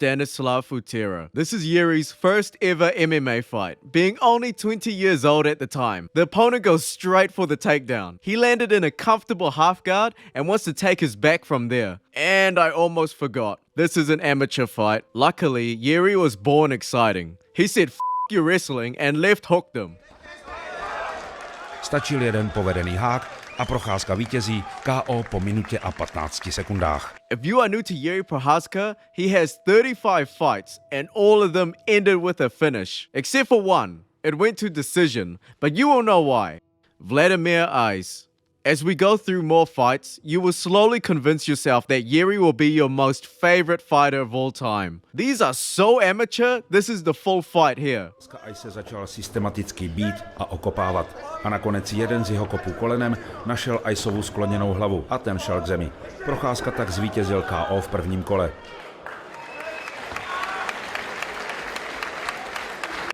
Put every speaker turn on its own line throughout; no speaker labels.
Stanislav Futera. This is Jiri's first ever MMA fight, being only 20 years old at the time. The opponent goes straight for the takedown. He landed in a comfortable half guard and wants to take his back from there. And I almost forgot. This is an amateur fight. Luckily, Jiri was born exciting. He said "F your wrestling" and left hooked him.
Stačil jeden povedený hák a Procházka vítězí KO po minutě a 15 sekundách.
If you are new to Jiri Prochazka, he has 35 fights and all of them ended with a finish. Except for one. It went to decision, but you will know why. Vladimir Eyes. As we go through more fights, you will slowly convince yourself that Jiri will be your most favorite fighter of all time. These are so amateur, this is the full fight here.
Eyes se začal systematicky bít a okopávat. A nakonec jeden z jeho kopů kolenem našel Eyesovu skloněnou hlavu a ten šel k zemi. Procházka tak zvítězil KO v prvním kole.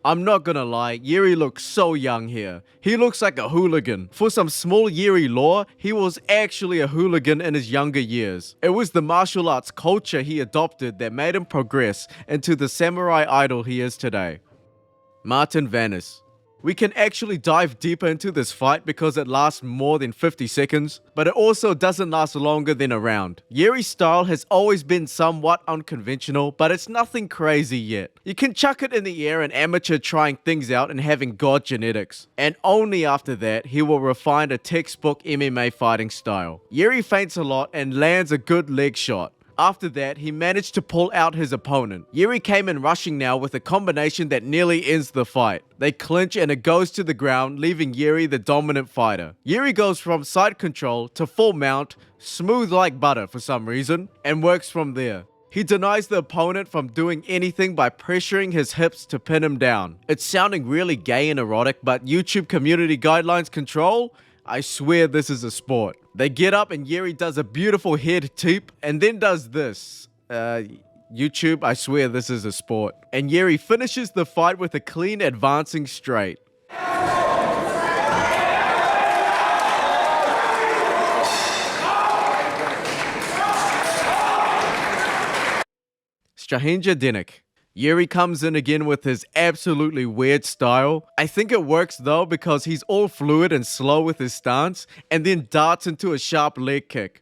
I'm not gonna lie, Jiri looks so young here. He looks like a hooligan. For some small Jiri lore, he was actually a hooligan in his younger years. It was the martial arts culture he adopted that made him progress into the samurai idol he is today. Martin Vanis. We can actually dive deeper into this fight because it lasts more than 50 seconds, but it also doesn't last longer than a round. Jiri's style has always been somewhat unconventional, but it's nothing crazy yet. You can chuck it in the air, an amateur trying things out and having god genetics. And only after that, he will refine a textbook MMA fighting style. Jiri feints a lot and lands a good leg shot. After that, he managed to pull out his opponent. Jiri came in rushing now with a combination that nearly ends the fight. They clinch and it goes to the ground, leaving Jiri the dominant fighter. Jiri goes from side control to full mount, smooth like butter for some reason, and works from there. He denies the opponent from doing anything by pressuring his hips to pin him down. It's sounding really gay and erotic, but YouTube community guidelines control? I swear this is a sport. They get up and Jiri does a beautiful head teep and then does this. YouTube, I swear this is a sport. And Jiri finishes the fight with a clean advancing straight. Strahinja Denik. Jiri comes in again with his absolutely weird style. I think it works though because he's all fluid and slow with his stance and then darts into a sharp leg kick.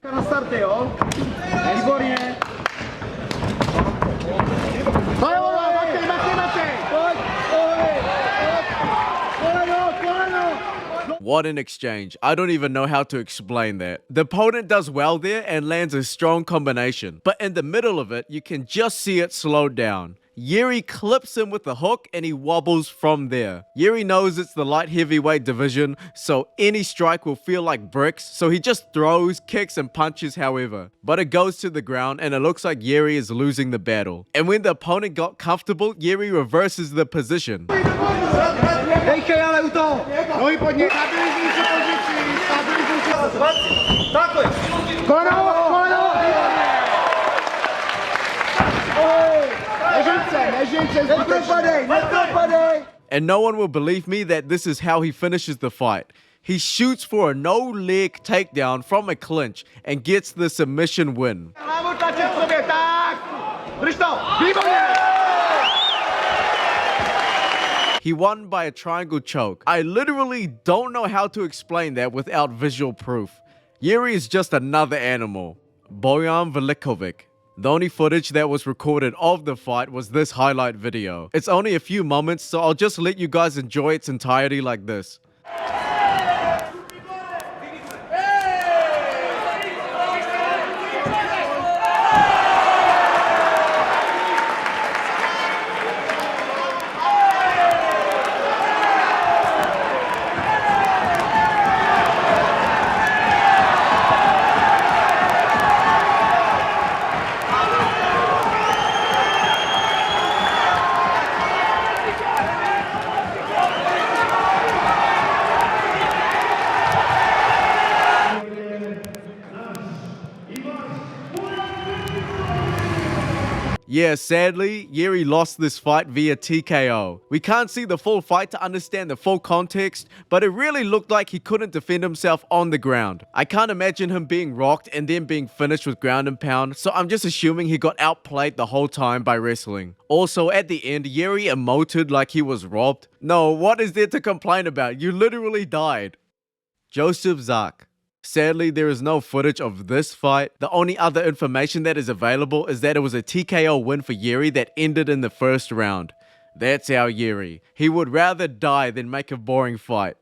What an exchange. I don't even know how to explain that. The opponent does well there and lands a strong combination. But in the middle of it, you can just see it slow down. Jiri clips him with the hook and he wobbles from there. Jiri knows it's the light heavyweight division, so any strike will feel like bricks, so he just throws, kicks and punches however. But it goes to the ground and it looks like Jiri is losing the battle. And when the opponent got comfortable, Jiri reverses the position. And no one will believe me that this is how he finishes the fight. He shoots for a no-leg takedown from a clinch and gets the submission win. He won by a triangle choke. I literally don't know how to explain that without visual proof. Jiri is just another animal. Bojan Velikovic. The only footage that was recorded of the fight was this highlight video. It's only a few moments, so I'll just let you guys enjoy its entirety like this. Yeah, sadly, Jiri lost this fight via TKO. We can't see the full fight to understand the full context, but it really looked like he couldn't defend himself on the ground. I can't imagine him being rocked and then being finished with ground and pound, so I'm just assuming he got outplayed the whole time by wrestling. Also, at the end, Jiri emoted like he was robbed. No, what is there to complain about? You literally died. Joseph Zak. Sadly, there is no footage of this fight. The only other information that is available is that it was a TKO win for Jiri that ended in the first round. That's our Jiri. He would rather die than make a boring fight.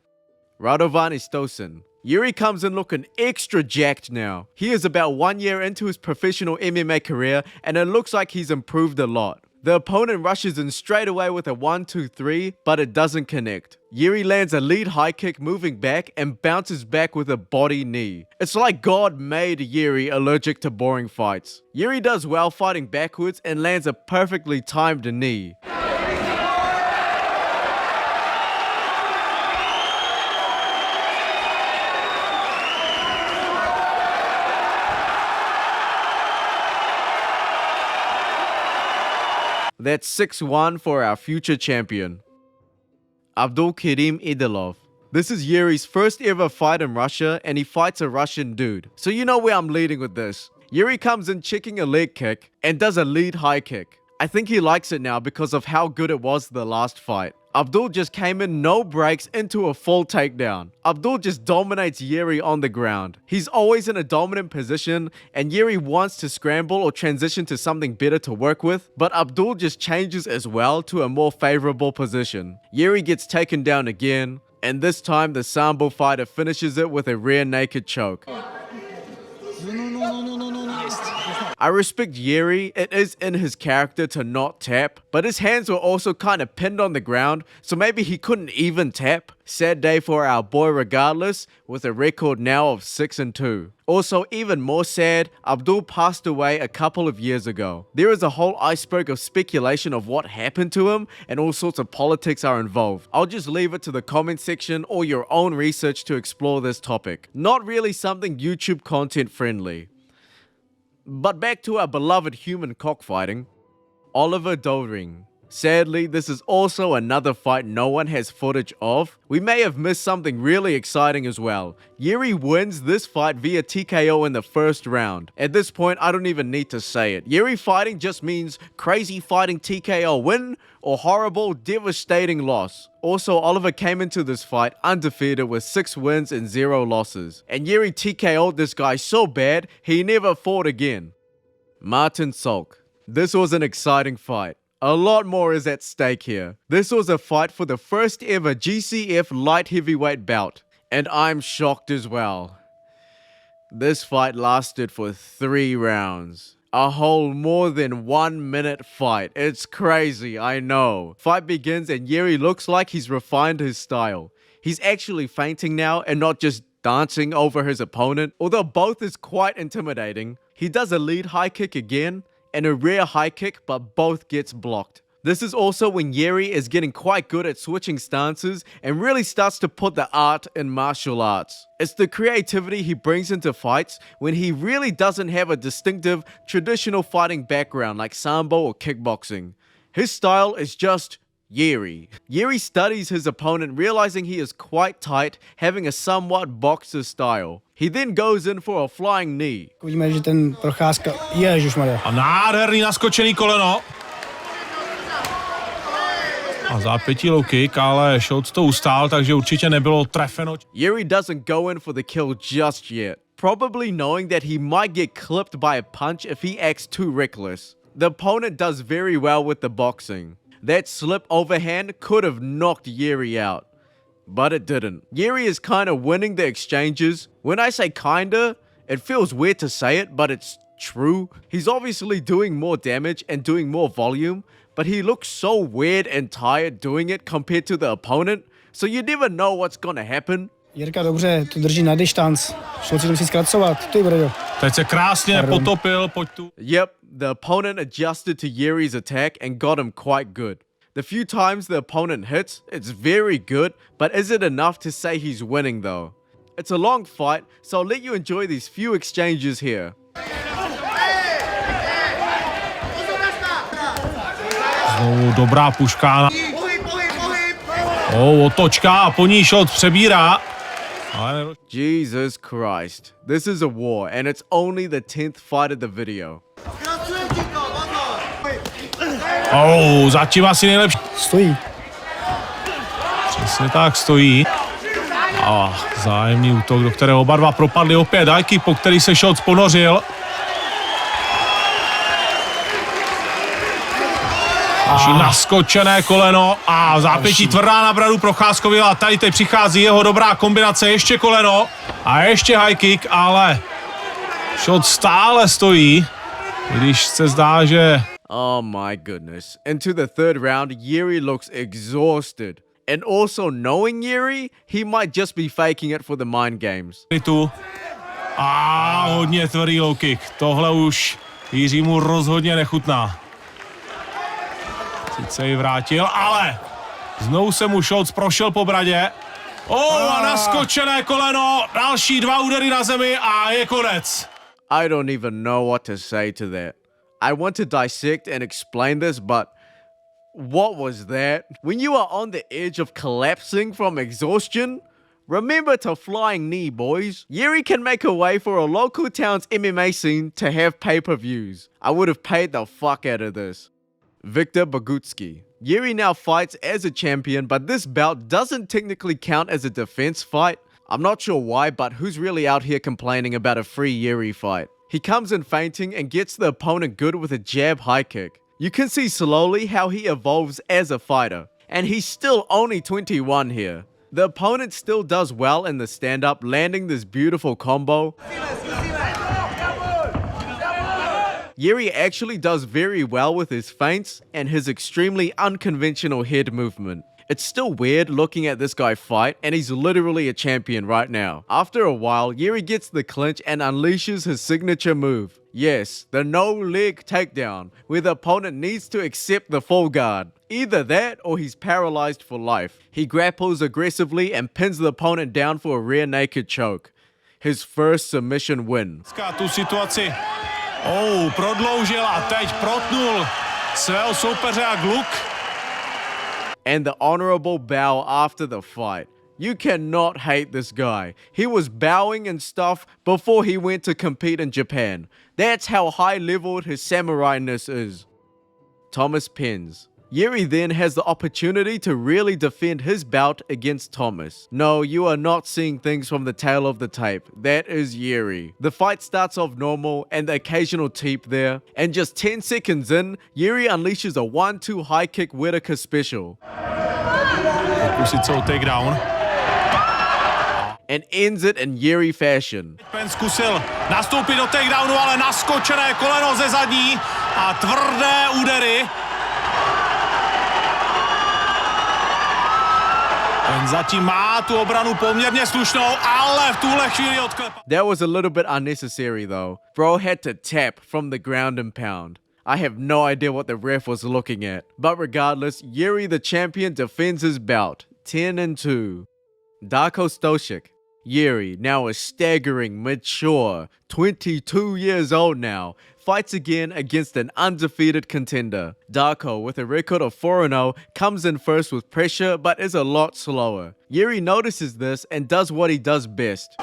Radovan Istosin. Jiri comes in looking extra jacked now. He is about 1 year into his professional MMA career and it looks like he's improved a lot. The opponent rushes in straight away with a 1-2-3, but it doesn't connect. Jiri lands a lead high kick moving back and bounces back with a body knee. It's like God made Jiri allergic to boring fights. Jiri does well fighting backwards and lands a perfectly timed knee. That's 6-1 for our future champion. Abdul Karim Idilov. This is Jiri's first ever fight in Russia and he fights a Russian dude. So you know where I'm leading with this. Jiri comes in checking a leg kick and does a lead high kick. I think he likes it now because of how good it was the last fight. Abdul just came in no breaks into a full takedown. Abdul just dominates Jiri on the ground. He's always in a dominant position and Jiri wants to scramble or transition to something better to work with, but Abdul just changes as well to a more favorable position. Jiri gets taken down again, and this time the Sambo fighter finishes it with a rear naked choke. I respect Jiri, it is in his character to not tap, but his hands were also kind of pinned on the ground, so maybe he couldn't even tap. Sad day for our boy regardless, with a record now of 6-2. Also, even more sad, Abdul passed away a couple of years ago. There is a whole iceberg of speculation of what happened to him, and all sorts of politics are involved. I'll just leave it to the comment section or your own research to explore this topic. Not really something YouTube content friendly. But back to our beloved human cockfighting. Oliver Doring. Sadly, this is also another fight no one has footage of. We may have missed something really exciting as well. Jiri wins this fight via TKO in the first round. At this point, I don't even need to say it. Jiri fighting just means crazy fighting TKO win or horrible, devastating loss. Also, Oliver came into this fight undefeated with 6 wins and 0 losses. And Jiri TKO'd this guy so bad, he never fought again. Martin Solk. This was an exciting fight. A lot more is at stake here. This was a fight for the first ever GCF light heavyweight bout, and I'm shocked as well. This fight lasted for 3 rounds. A whole more than 1 minute fight. It's crazy, I know. Fight begins and Jiri looks like he's refined his style. He's actually feinting now and not just dancing over his opponent, although both is quite intimidating. He does a lead high kick again, and a rear high kick, but both gets blocked. This is also when Jiri is getting quite good at switching stances and really starts to put the art in martial arts. It's the creativity he brings into fights when he really doesn't have a distinctive traditional fighting background like sambo or kickboxing. His style is just Jiri. Jiri studies his opponent, realizing he is quite tight, having a somewhat boxer style. He then goes in for a flying knee.
Vidíme, že ten Procházka, ježišmarja.
A nádherný naskočený koleno. A zápětí low kick, ale Schultz to ustál, takže určitě nebylo trefeno.
Jiri doesn't go in for the kill just yet, probably knowing that he might get clipped by a punch if he acts too reckless. The opponent does very well with the boxing. That slip overhand could have knocked Jiri out, but it didn't. Jiri is kind of winning the exchanges. When I say kinda, it feels weird to say it, but it's true. He's obviously doing more damage and doing more volume, but he looks so weird and tired doing it compared to the opponent, so you never know what's gonna happen.
Jirka dobře, to drží na distanc. Šlo si to musí zkracovat, ty brdo.
Teď se krásně potopil, pojď tu.
Yep, the opponent adjusted to Jiri's attack and got him quite good. The few times the opponent hits, it's very good, but is it enough to say he's winning though? It's a long fight, so I'll let you enjoy these few exchanges here.
Dobrá puška. Otočka a po ní Scholz přebírá.
Jesus Christ. This is a war and it's only the 10th fight of the video.
Zatím asi nejlepší.
Stojí.
Přesně tak, stojí. Zájemný útok, do kterého oba dva propadli opět. High po který se Scholz ponořil. Naskočené koleno a zápětí tvrdá na bradu Procházkovi a tady teď přichází jeho dobrá kombinace, ještě koleno a ještě high kick, ale Scholz stále stojí, když se zdá, že...
Oh my goodness. Into the third round, Jiri looks exhausted. And also knowing Jiri, he might just be faking it for the mind games.
Hodně tvrdý low kick, tohle už Jiřímu rozhodně nechutná. Sice ji vrátil, ale znovu se mu Scholz prošel po bradě. A naskočené koleno, další 2 údery na zemi a je konec.
I don't even know what to say to that. I want to dissect and explain this, but what was that? When you are on the edge of collapsing from exhaustion, remember to flying knee, boys. Jiri can make a way for a local town's MMA scene to have pay-per-views. I would have paid the fuck out of this. Viktor Bogutsky. Jiri now fights as a champion, but this bout doesn't technically count as a defense fight. I'm not sure why, but who's really out here complaining about a free Jiri fight? He comes in feinting and gets the opponent good with a jab high kick. You can see slowly how he evolves as a fighter, and he's still only 21 here. The opponent still does well in the stand-up, landing this beautiful combo. Jiri actually does very well with his feints and his extremely unconventional head movement. It's still weird looking at this guy fight, and he's literally a champion right now. After a while, Jiri gets the clinch and unleashes his signature move. Yes, the no-leg takedown, where the opponent needs to accept the full guard. Either that or he's paralyzed for life. He grapples aggressively and pins the opponent down for a rear naked choke. His first submission win.
Tu situaci prodloužil a teď protnul svého soupeře a gluk.
And the honorable bow after the fight. You cannot hate this guy. He was bowing and stuff before he went to compete in Japan. That's how high-leveled his samurai-ness is. Thomas pins. Jiri then has the opportunity to really defend his bout against Thomas. No, you are not seeing things from the tail of the tape. That is Jiri. The fight starts off normal and the occasional teep there. And just 10 seconds in, Jiri unleashes a 1-2 high kick Whitaker special.
Pokusit se o takedown.
And ends it in Jiri fashion.
Pen zkusil nastoupit do takedownu, ale naskočené koleno ze zadní a tvrdé údery. Ten zatím má tu obranu poměrně slušnou, ale v tuhle chvíli odklepá.
That was a little bit unnecessary though. Bro had to tap from the ground and pound. I have no idea what the ref was looking at. But regardless, Jiri the champion defends his bout. 10-2. Darko Stoshik. Jiri, now a staggering, mature, 22 years old now, fights again against an undefeated contender. Darko, with a record of 4-0, comes in first with pressure but is a lot slower. Jiri notices this and does what he does best.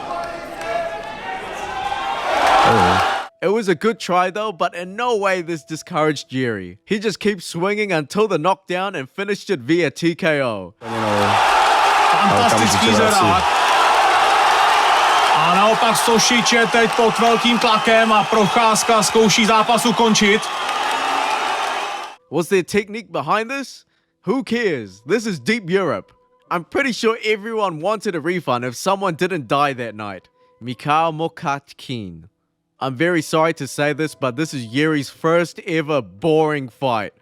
It was a good try though, but in no way this discouraged Jiri. He just keeps swinging until the knockdown and finished it via TKO.
Fantastický zvedák. A naopak Stošič je teď pod velkým tlakem a Procházka zkouší zápas ukončit.
Was there technique behind this? Who cares? This is deep Europe. I'm pretty sure everyone wanted a refund if someone didn't die that night. Mikhail Mokatkin. I'm very sorry to say this, but this is Jiri's first ever boring fight.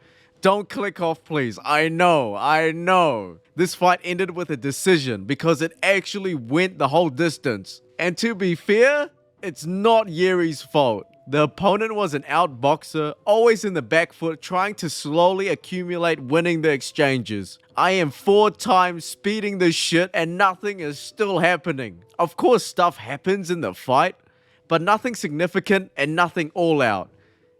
Don't click off, please. I know. This fight ended with a decision because it actually went the whole distance. And to be fair, it's not Jiri's fault. The opponent was an outboxer, always in the back foot, trying to slowly accumulate winning the exchanges. I am 4 times speeding this shit and nothing is still happening. Of course, stuff happens in the fight, but nothing significant and nothing all out.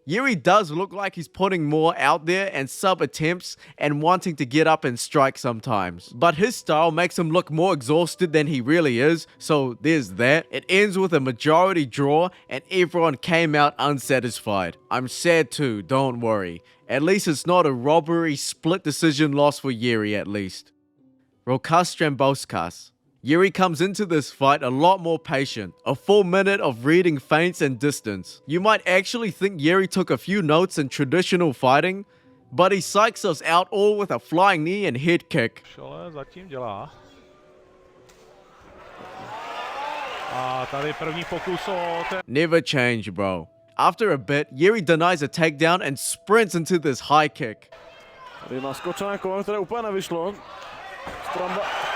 Jiri does look like he's putting more out there and sub attempts and wanting to get up and strike sometimes. But his style makes him look more exhausted than he really is, so there's that. It ends with a majority draw and everyone came out unsatisfied. I'm sad too, don't worry. At least it's not a robbery split decision loss for Jiri at least. Prochazka. Jiri comes into this fight a lot more patient, a full minute of reading feints and distance. You might actually think Jiri took a few notes in traditional fighting, but he psychs us out all with a flying knee and head kick.
Šole zatím dělá. A tady první pokus o ten...
Never change, bro. After a bit, Jiri denies a takedown and sprints into this high kick.
Tady naskočené koleno, které úplně nevyšlo. Stramba...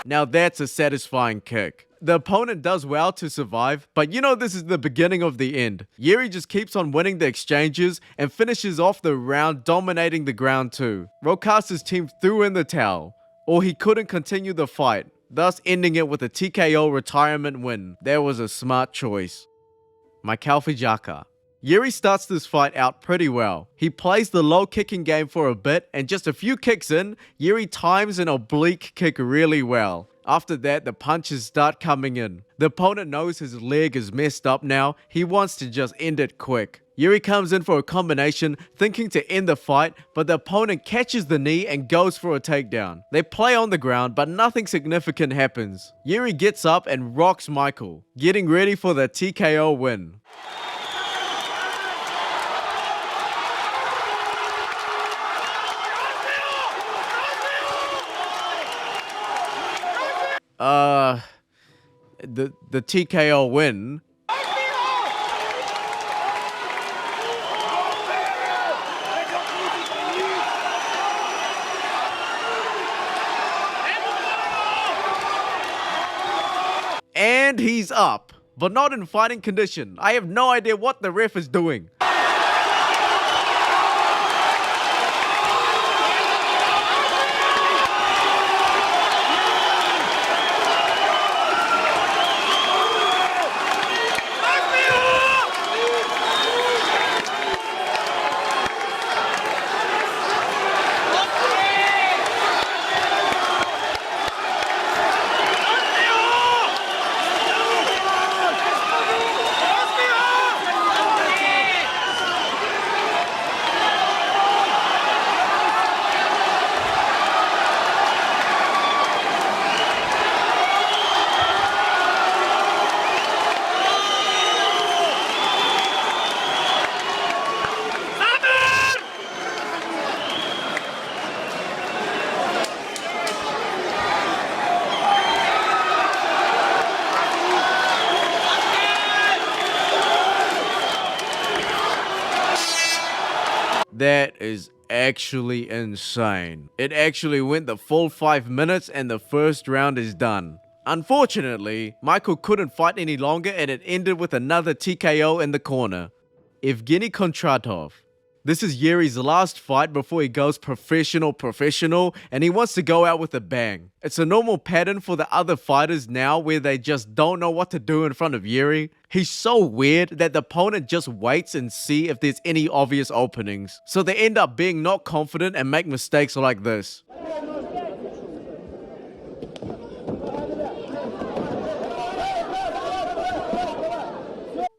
Now that's a satisfying kick. The opponent does well to survive, but you know this is the beginning of the end. Jiri just keeps on winning the exchanges and finishes off the round dominating the ground too. Prochazka's team threw in the towel, or he couldn't continue the fight, thus ending it with a TKO retirement win. That was a smart choice. Unforgettable. Jiri starts this fight out pretty well. He plays the low kicking game for a bit, and just a few kicks in, Jiri times an oblique kick really well. After that, the punches start coming in. The opponent knows his leg is messed up now. He wants to just end it quick. Jiri comes in for a combination, thinking to end the fight, but the opponent catches the knee and goes for a takedown. They play on the ground, but nothing significant happens. Jiri gets up and rocks Michael, getting ready for the TKO win. The TKO win. And he's up, but not in fighting condition. I have no idea what the ref is doing. That is actually insane. It actually went the full 5 minutes and the first round is done. Unfortunately, Michael couldn't fight any longer and it ended with another TKO in the corner. Evgeny Kontratov. This is Jiri's last fight before he goes professional, and he wants to go out with a bang. It's a normal pattern for the other fighters now where they just don't know what to do in front of Jiri. He's so weird that the opponent just waits and see if there's any obvious openings. So they end up being not confident and make mistakes like this.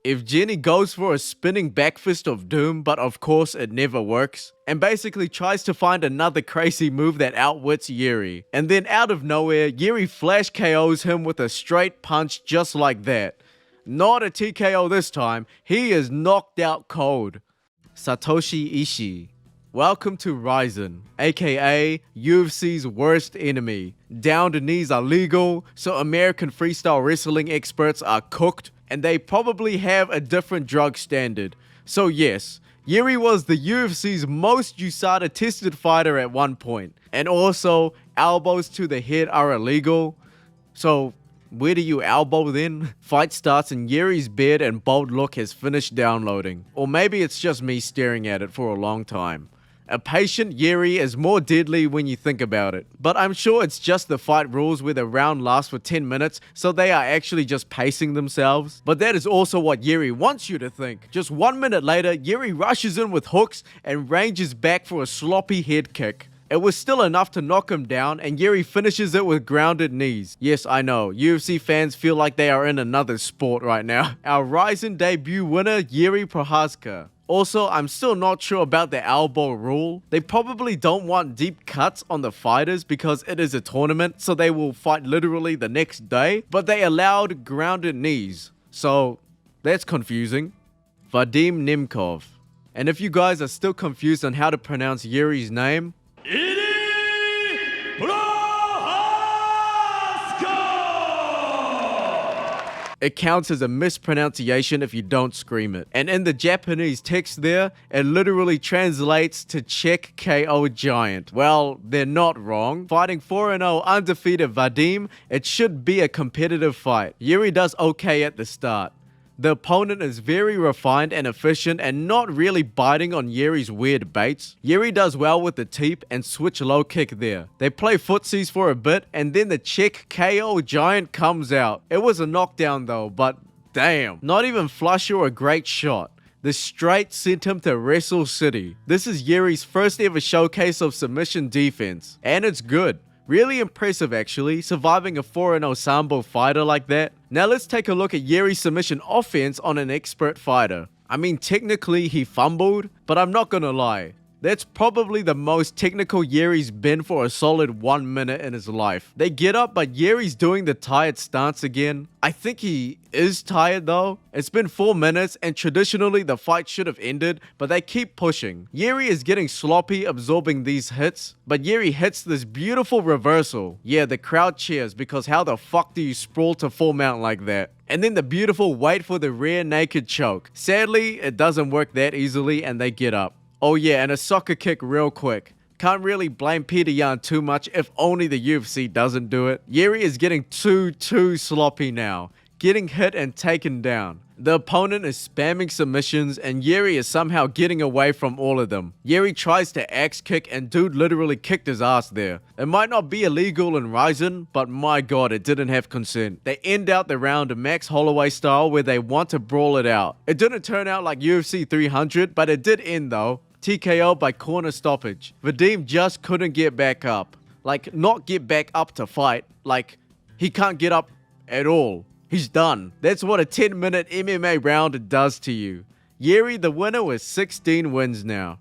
Evgeny goes for a spinning back fist of doom, but of course it never works, and basically tries to find another crazy move that outwits Jiri. And then out of nowhere, Jiri flash KOs him with a straight punch just like that. Not a TKO this time, he is knocked out cold. Satoshi Ishii. Welcome to Rizin, aka UFC's worst enemy. Downed knees are legal, so American freestyle wrestling experts are cooked, and they probably have a different drug standard. So yes, Jiri was the UFC's most USADA tested fighter at one point. And also, elbows to the head are illegal. So, where do you elbow then? Fight starts and Jiri's beard and bold look has finished downloading. Or maybe it's just me staring at it for a long time. A patient Jiri is more deadly when you think about it. But I'm sure it's just the fight rules where the round lasts for 10 minutes, so they are actually just pacing themselves. But that is also what Jiri wants you to think. Just 1 minute later, Jiri rushes in with hooks and ranges back for a sloppy head kick. It was still enough to knock him down, and Jiri finishes it with grounded knees. Yes, I know, UFC fans feel like they are in another sport right now. Our Rizin debut winner, Jiri Prochazka. Also, I'm still not sure about the elbow rule. They probably don't want deep cuts on the fighters because it is a tournament, so they will fight literally the next day, but they allowed grounded knees. So, that's confusing. Vadim Nemkov. And if you guys are still confused on how to pronounce Jiri's name, it counts as a mispronunciation if you don't scream it. And in the Japanese text there, it literally translates to Czech KO Giant. Well, they're not wrong. Fighting 4-0 undefeated Vadim, it should be a competitive fight. Jiri does okay at the start. The opponent is very refined and efficient and not really biting on Jiri's weird baits. Jiri does well with the teep and switch low kick there. They play footsies for a bit and then the Czech KO Giant comes out. It was a knockdown though, but damn, not even flush or a great shot. The straight sent him to Wrestle City. This is Jiri's first ever showcase of submission defense, and it's good. Really impressive actually, surviving a 4-0 Sambo fighter like that. Now let's take a look at Jiri's submission offense on an expert fighter. I mean, technically he fumbled, but I'm not gonna lie. That's probably the most technical Jiri's been for a solid 1 minute in his life. They get up, but Jiri's doing the tired stance again. I think he is tired though. It's been 4 minutes and traditionally the fight should have ended, but they keep pushing. Jiri is getting sloppy absorbing these hits, but Jiri hits this beautiful reversal. Yeah, the crowd cheers because how the fuck do you sprawl to full mount like that? And then the beautiful wait for the rear naked choke. Sadly, it doesn't work that easily and they get up. Oh yeah, and a soccer kick real quick. Can't really blame Peter Yan too much if only the UFC doesn't do it. Jiri is getting too sloppy now. Getting hit and taken down. The opponent is spamming submissions and Jiri is somehow getting away from all of them. Jiri tries to axe kick and dude literally kicked his ass there. It might not be illegal in Rizin, but my god, it didn't have consent. They end out the round Max Holloway style where they want to brawl it out. It didn't turn out like UFC 300, but it did end though. TKO by corner stoppage. Vadim just couldn't get back up. Like, not get back up to fight. Like, he can't get up at all. He's done. That's what a 10-minute MMA round does to you. Jiri, the winner, with 16 wins now.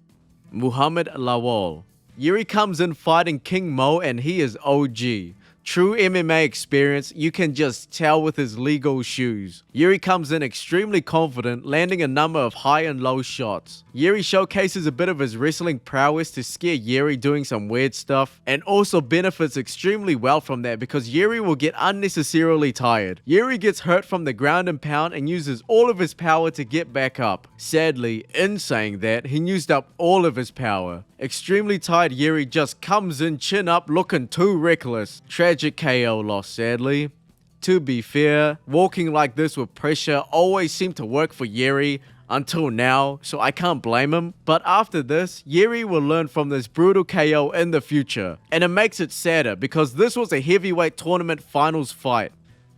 Muhammad Lawal. Jiri comes in fighting King Mo and he is OG. True MMA experience, you can just tell with his legal shoes. Jiri comes in extremely confident, landing a number of high and low shots. Jiri showcases a bit of his wrestling prowess to scare Jiri doing some weird stuff, and also benefits extremely well from that because Jiri will get unnecessarily tired. Jiri gets hurt from the ground and pound and uses all of his power to get back up. Sadly, in saying that, he used up all of his power. Extremely tired Jiri just comes in chin up looking too reckless. Tragic KO loss sadly. To be fair, walking like this with pressure always seemed to work for Jiri until now, so I can't blame him. But after this, Jiri will learn from this brutal KO in the future. And it makes it sadder because this was a heavyweight tournament finals fight.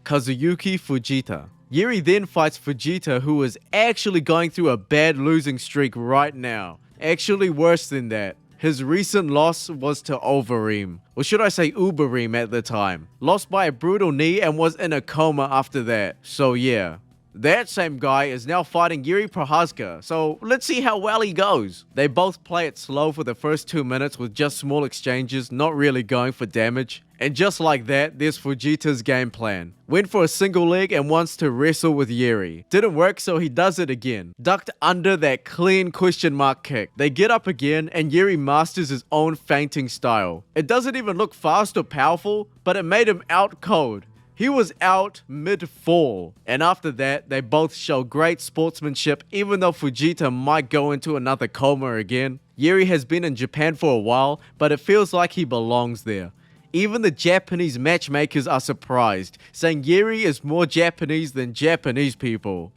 Kazuyuki Fujita. Jiri then fights Fujita, who is actually going through a bad losing streak right now. Actually worse than that. His recent loss was to Overeem, or should I say Ubereem at the time. Lost by a brutal knee and was in a coma after that. So yeah. That same guy is now fighting Jiri Prochazka, so let's see how well he goes. They both play it slow for the first 2 minutes with just small exchanges, not really going for damage. And just like that, there's Fujita's game plan. Went for a single leg and wants to wrestle with Jiri. Didn't work, so he does it again. Ducked under that clean question mark kick. They get up again and Jiri masters his own feinting style. It doesn't even look fast or powerful, but it made him out cold. He was out mid-fall, and after that, they both show great sportsmanship even though Fujita might go into another coma again. Jiri has been in Japan for a while, but it feels like he belongs there. Even the Japanese matchmakers are surprised, saying Jiri is more Japanese than Japanese people.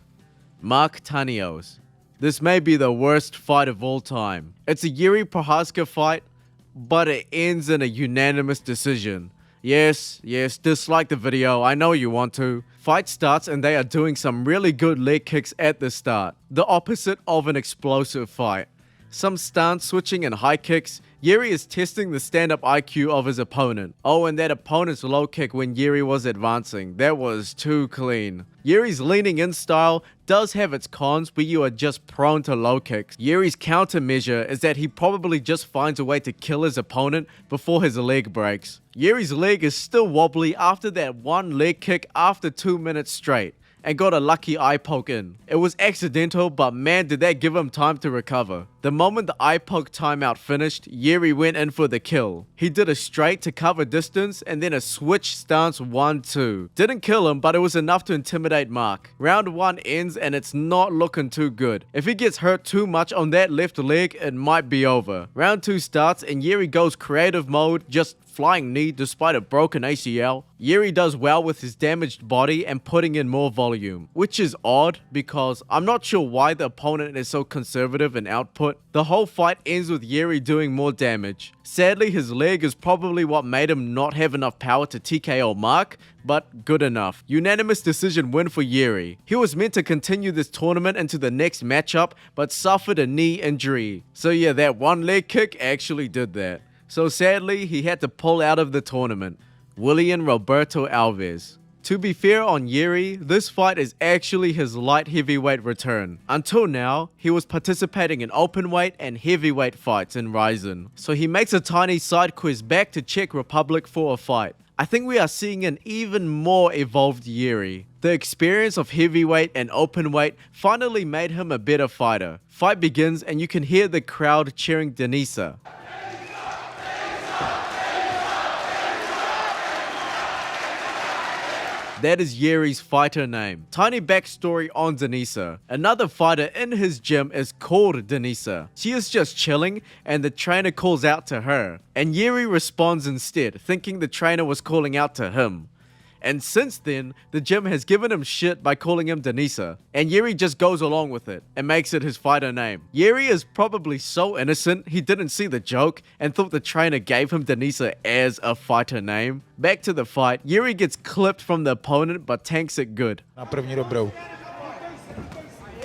Mark Tanios. This may be the worst fight of all time. It's a Jiri Prochazka fight, but it ends in a unanimous decision. Yes, dislike the video, I know you want to. Fight starts and they are doing some really good leg kicks at the start. The opposite of an explosive fight. Some stance switching and high kicks. Jiri is testing the stand-up IQ of his opponent. Oh, and that opponent's low kick when Jiri was advancing. That was too clean. Jiri's leaning in style does have its cons where you are just prone to low kicks. Jiri's countermeasure is that he probably just finds a way to kill his opponent before his leg breaks. Jiri's leg is still wobbly after that one leg kick after 2 minutes straight, and got a lucky eye poke in. It was accidental, but man did that give him time to recover. The moment the eye poke timeout finished, Jiri went in for the kill. He did a straight to cover distance and then a switch stance 1-2. Didn't kill him, but it was enough to intimidate Mark. Round 1 ends and it's not looking too good. If he gets hurt too much on that left leg, it might be over. Round 2 starts and Jiri goes creative mode, just flying knee despite a broken ACL. Jiri does well with his damaged body and putting in more volume, which is odd because I'm not sure why the opponent is so conservative in output. The whole fight ends with Jiri doing more damage. Sadly, his leg is probably what made him not have enough power to TKO Mark, but good enough. Unanimous decision win for Jiri. He was meant to continue this tournament into the next matchup, but suffered a knee injury. So yeah, that one leg kick actually did that. So sadly, he had to pull out of the tournament. Willian Roberto Alves. To be fair on Jiri, this fight is actually his light heavyweight return. Until now, he was participating in openweight and heavyweight fights in Rizin. So he makes a tiny side quest back to Czech Republic for a fight. I think we are seeing an even more evolved Jiri. The experience of heavyweight and openweight finally made him a better fighter. Fight begins and you can hear the crowd cheering Denisa. That is Jiri's fighter name. Tiny backstory on Denisa. Another fighter in his gym is called Denisa. She is just chilling and the trainer calls out to her. And Jiri responds instead, thinking the trainer was calling out to him. And since then, the gym has given him shit by calling him Denisa. And Jiri just goes along with it and makes it his fighter name. Jiri is probably so innocent he didn't see the joke and thought the trainer gave him Denisa as a fighter name. Back to the fight, Jiri gets clipped from the opponent but tanks it good.
Na první dobrou.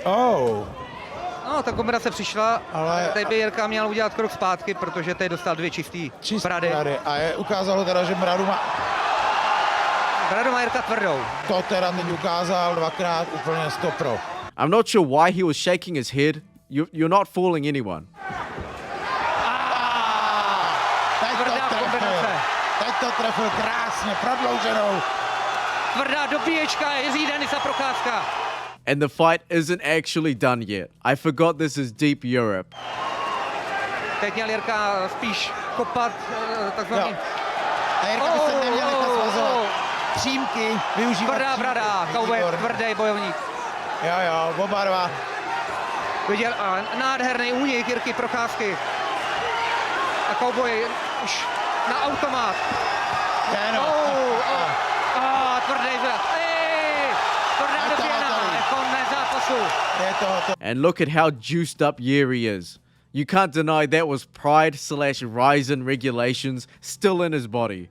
Oh.
No, ta kombinace přišla, ale teď by Jirka měl udělat krok zpátky, protože teď dostal 2 čistý brady.
A ukázalo teda, že bradu má...
Bradu má Jirka tvrdou.
To teda teď ukázal dvakrát úplně 100%.
I'm not sure why he was shaking his head. You're not fooling anyone.
Teď to trefil krásně, prodlouženou.
Tvrdá dobíječka, jezdí Denisa Procházka.
And the fight isn't actually done yet. I forgot this is deep Europe.
Teď měl Jirka spíš kopat takzvaný...
A Jirka by se neměl nechat svazovat. Přímky, využívat
Tvrdá brada, Cowboy, tvrdý bojovník.
Jo, oba dva.
Viděl nádherný únik Jirky Procházky. A Cowboy už na automat. Tvrdý zrak. Tvrdá doběna, konec zápasu.
And look at how juiced up Jiri is. You can't deny that was pride/Rizin regulations still in his body.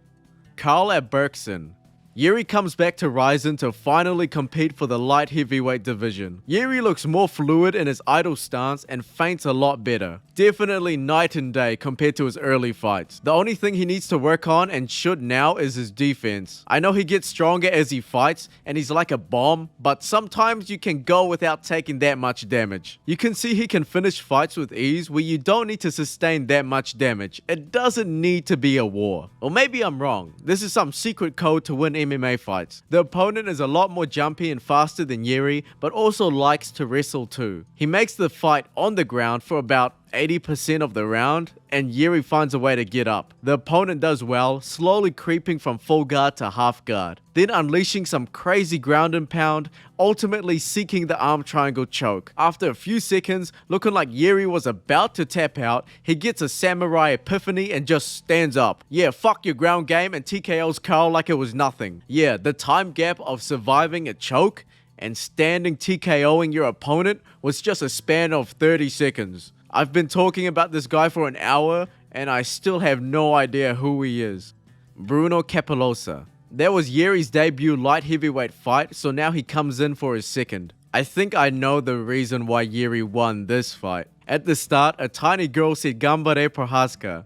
Carl at Berkson. Jiri comes back to Rizin to finally compete for the light heavyweight division. Jiri looks more fluid in his idle stance and feints a lot better. Definitely night and day compared to his early fights. The only thing he needs to work on and should now is his defense. I know he gets stronger as he fights and he's like a bomb, but sometimes you can go without taking that much damage. You can see he can finish fights with ease where you don't need to sustain that much damage. It doesn't need to be a war. Or maybe I'm wrong. This is some secret code to win MMA fights. The opponent is a lot more jumpy and faster than Jiri, but also likes to wrestle too. He makes the fight on the ground for about 80% of the round, and Jiri finds a way to get up. The opponent does well, slowly creeping from full guard to half guard, then unleashing some crazy ground and pound, ultimately seeking the arm triangle choke. After a few seconds, looking like Jiri was about to tap out, he gets a samurai epiphany and just stands up. Yeah, fuck your ground game and TKOs Carl like it was nothing. Yeah, the time gap of surviving a choke and standing TKOing your opponent was just a span of 30 seconds. I've been talking about this guy for an hour and I still have no idea who he is. Bruno Capellosa. That was Jiri's debut light heavyweight fight, so now he comes in for his second. I think I know the reason why Jiri won this fight. At the start, a tiny girl said Gambare Prochazka,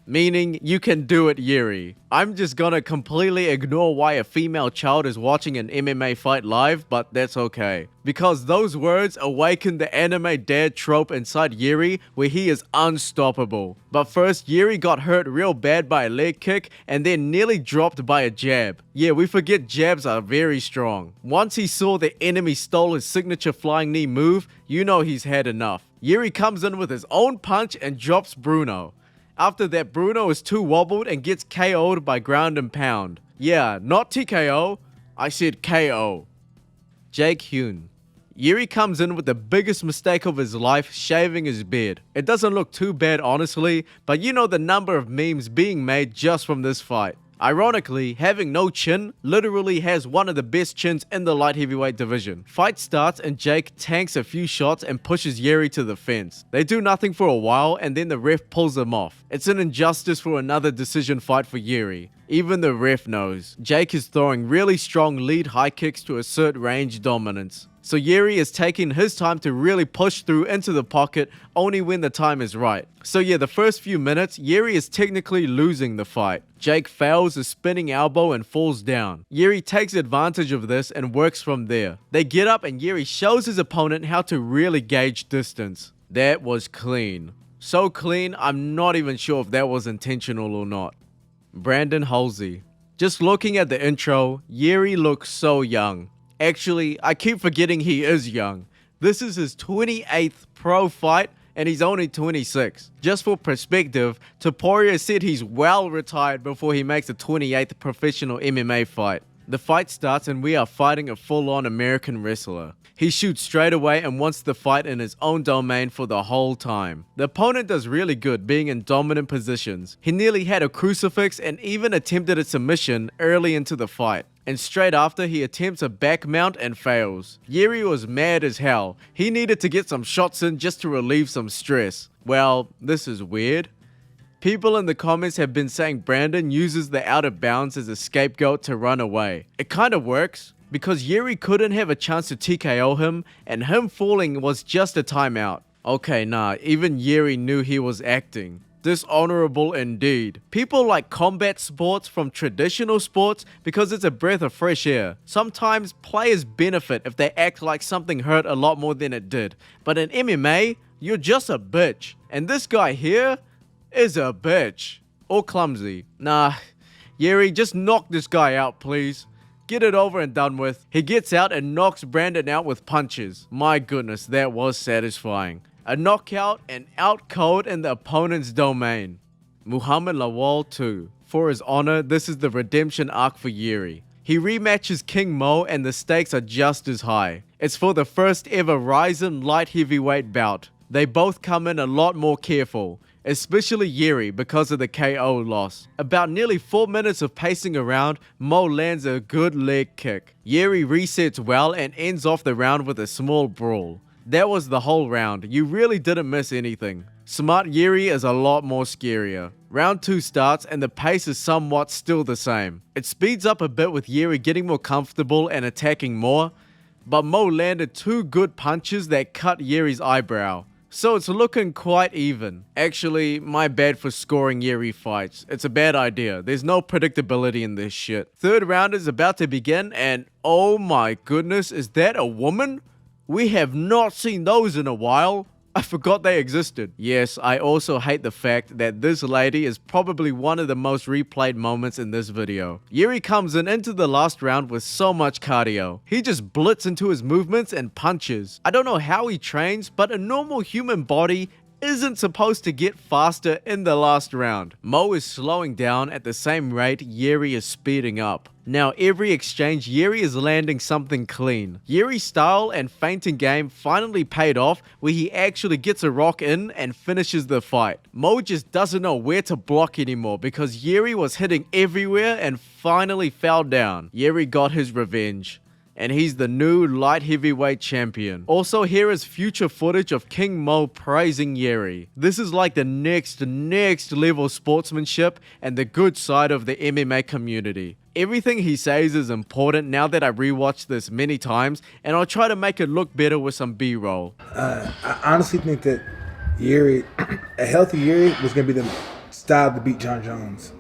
meaning you can do it, Jiri. I'm just gonna completely ignore why a female child is watching an MMA fight live, but that's okay. Because those words awaken the anime dad trope inside Jiri where he is unstoppable. But first, Jiri got hurt real bad by a leg kick and then nearly dropped by a jab. Yeah, we forget jabs are very strong. Once he saw the enemy stole his signature flying knee move, you know he's had enough. Jiri comes in with his own punch and drops Bruno. After that, Bruno is too wobbled and gets KO'd by ground and pound. Yeah, not TKO, I said KO. Jake Hune. Jiri comes in with the biggest mistake of his life, shaving his beard. It doesn't look too bad honestly, but you know the number of memes being made just from this fight. Ironically, having no chin literally has one of the best chins in the light heavyweight division. Fight starts and Jake tanks a few shots and pushes Jiri to the fence. They do nothing for a while and then the ref pulls them off. It's an injustice for another decision fight for Jiri. Even the ref knows. Jake is throwing really strong lead high kicks to assert range dominance. So Jiri is taking his time to really push through into the pocket only when the time is right. So yeah, the first few minutes, Jiri is technically losing the fight. Jake fails a spinning elbow and falls down. Jiri takes advantage of this and works from there. They get up and Jiri shows his opponent how to really gauge distance. That was clean. So clean, I'm not even sure if that was intentional or not. Brandon Halsey. Just looking at the intro, Jiri looks so young. Actually, I keep forgetting he is young. This is his 28th pro fight and he's only 26. Just for perspective, Topuria said he's well retired before he makes a 28th professional MMA fight. The fight starts and we are fighting a full-on American wrestler. He shoots straight away and wants the fight in his own domain for the whole time. The opponent does really good being in dominant positions. He nearly had a crucifix and even attempted a submission early into the fight. And straight after, he attempts a back mount and fails. Jiri was mad as hell. He needed to get some shots in just to relieve some stress. Well, this is weird. People in the comments have been saying Brandon uses the out of bounds as a scapegoat to run away. It kinda works, because Jiri couldn't have a chance to TKO him, and him falling was just a timeout. Okay, nah, even Jiri knew he was acting. Dishonorable indeed. People like combat sports from traditional sports because it's a breath of fresh air. Sometimes players benefit if they act like something hurt a lot more than it did. But in MMA, you're just a bitch. And this guy here is a bitch. Or clumsy. Nah, Jiri, just knock this guy out, please. Get it over and done with. He gets out and knocks Brandon out with punches. My goodness, that was satisfying. A knockout and out cold in the opponent's domain. Muhammad Lawal 2. For his honor, this is the redemption arc for Jiri. He rematches King Mo and the stakes are just as high. It's for the first ever Rizin light heavyweight bout. They both come in a lot more careful, especially Jiri because of the KO loss. About nearly 4 minutes of pacing around, Mo lands a good leg kick. Jiri resets well and ends off the round with a small brawl. That was the whole round. You really didn't miss anything. Smart Jiri is a lot more scarier. Round 2 starts and the pace is somewhat still the same. It speeds up a bit with Jiri getting more comfortable and attacking more, but Mo landed 2 good punches that cut Jiri's eyebrow. So it's looking quite even. Actually, my bad for scoring Jiri fights. It's a bad idea. There's no predictability in this shit. Third round is about to begin and oh my goodness, is that a woman? We have not seen those in a while. I forgot they existed. Yes, I also hate the fact that this lady is probably one of the most replayed moments in this video. Jiri comes into the last round with so much cardio. He just blitz into his movements and punches. I don't know how he trains, but a normal human body isn't supposed to get faster in the last round. Mo is slowing down at the same rate Jiri is speeding up. Now every exchange Jiri is landing something clean. Jiri's style and feinting game finally paid off where he actually gets a rock in and finishes the fight. Mo just doesn't know where to block anymore because Jiri was hitting everywhere and finally fell down. Jiri got his revenge. And he's the new light heavyweight champion. Also, here is future footage of King Mo praising Jiri. This is like the next level sportsmanship and the good side of the MMA community. Everything he says is important now that I rewatched this many times, and I'll try to make it look better with some B-roll.
I honestly think that Jiri, a healthy Jiri was going to be the style to beat John Jones.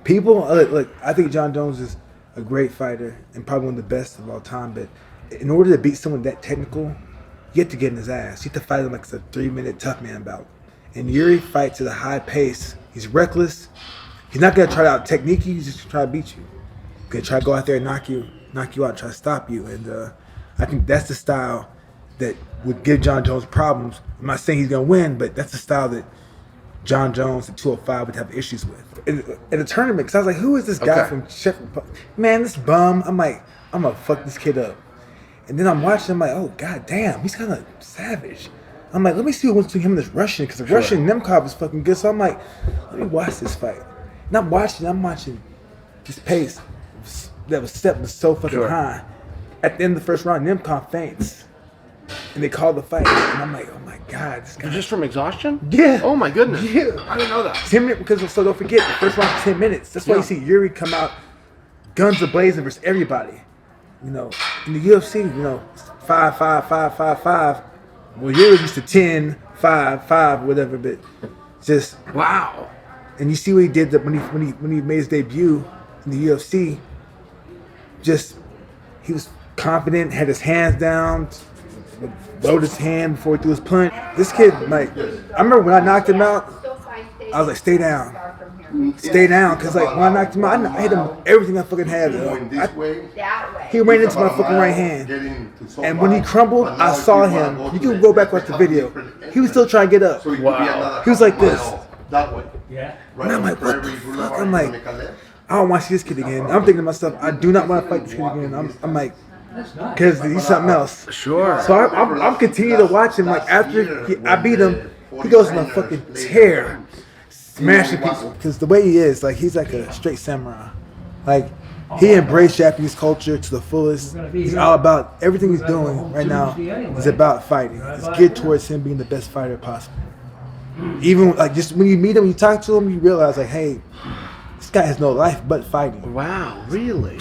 People, look, I think John Jones is a great fighter and probably one of the best of all time, but in order to beat someone that technical, you have to get in his ass. You have to fight him like it's a 3-minute tough man bout. And Jiri fights at a high pace. He's reckless. He's not gonna try to out technique you, he's just gonna try to beat you. He's gonna try to go out there and knock you out and try to stop you. And I think that's the style that would give John Jones problems. I'm not saying he's gonna win, but that's the style that John Jones at 205 would have issues with. In a tournament, because I was like, who is this guy from Sheffield? Man, this bum. I'm like, I'm going to fuck this kid up. And then I'm watching, I'm like, oh, god damn, he's kind of savage. I'm like, let me see what went between him and this Russian, because the Russian Nemkov is fucking good. So I'm like, let me watch this fight. And I'm watching this pace that was set was so fucking high. At the end of the first round, Nemkov faints. And they called the fight. And I'm like, oh my god, this guy.
Just from exhaustion?
Yeah.
Oh my goodness.
Yeah.
I didn't know that.
10 minutes, because so don't forget, the first round is 10 minutes. That's why you see Jiri come out guns ablazing versus everybody. You know, in the UFC, you know, 5, 5, 5, 5, 5. Well, Jiri used to 10, 5, 5, whatever, but just
Wow.
and you see what he did that when he made his debut in the UFC. Just he was confident, had his hands down, lowered his hand before he threw his punch. This kid, like, I remember when I knocked him out, I was like, stay down. Stay down, because like when I knocked him out, I hit him with everything I fucking had. He ran into my fucking right hand. And when he crumbled, I saw him. You can go back watch the video. He was still trying to get up.
Wow.
He was like this.
Yeah.
And I'm like, what the fuck? I'm like, I don't want to see this kid again. I'm thinking to myself, I do not want to fight this kid again. I'm like, because he's something else.
Sure.
So I'm continuing to watch him. Like after I beat him, he goes on a fucking tear, smashing people. Because the way he is, like he's like a straight samurai. Like he embraced Japanese culture to the fullest. He's all about everything he's doing right now. Is about fighting. It's geared towards him being the best fighter possible. Even like just when you meet him, when you talk to him, you realize like, hey, this guy has no life but fighting.
Wow, really?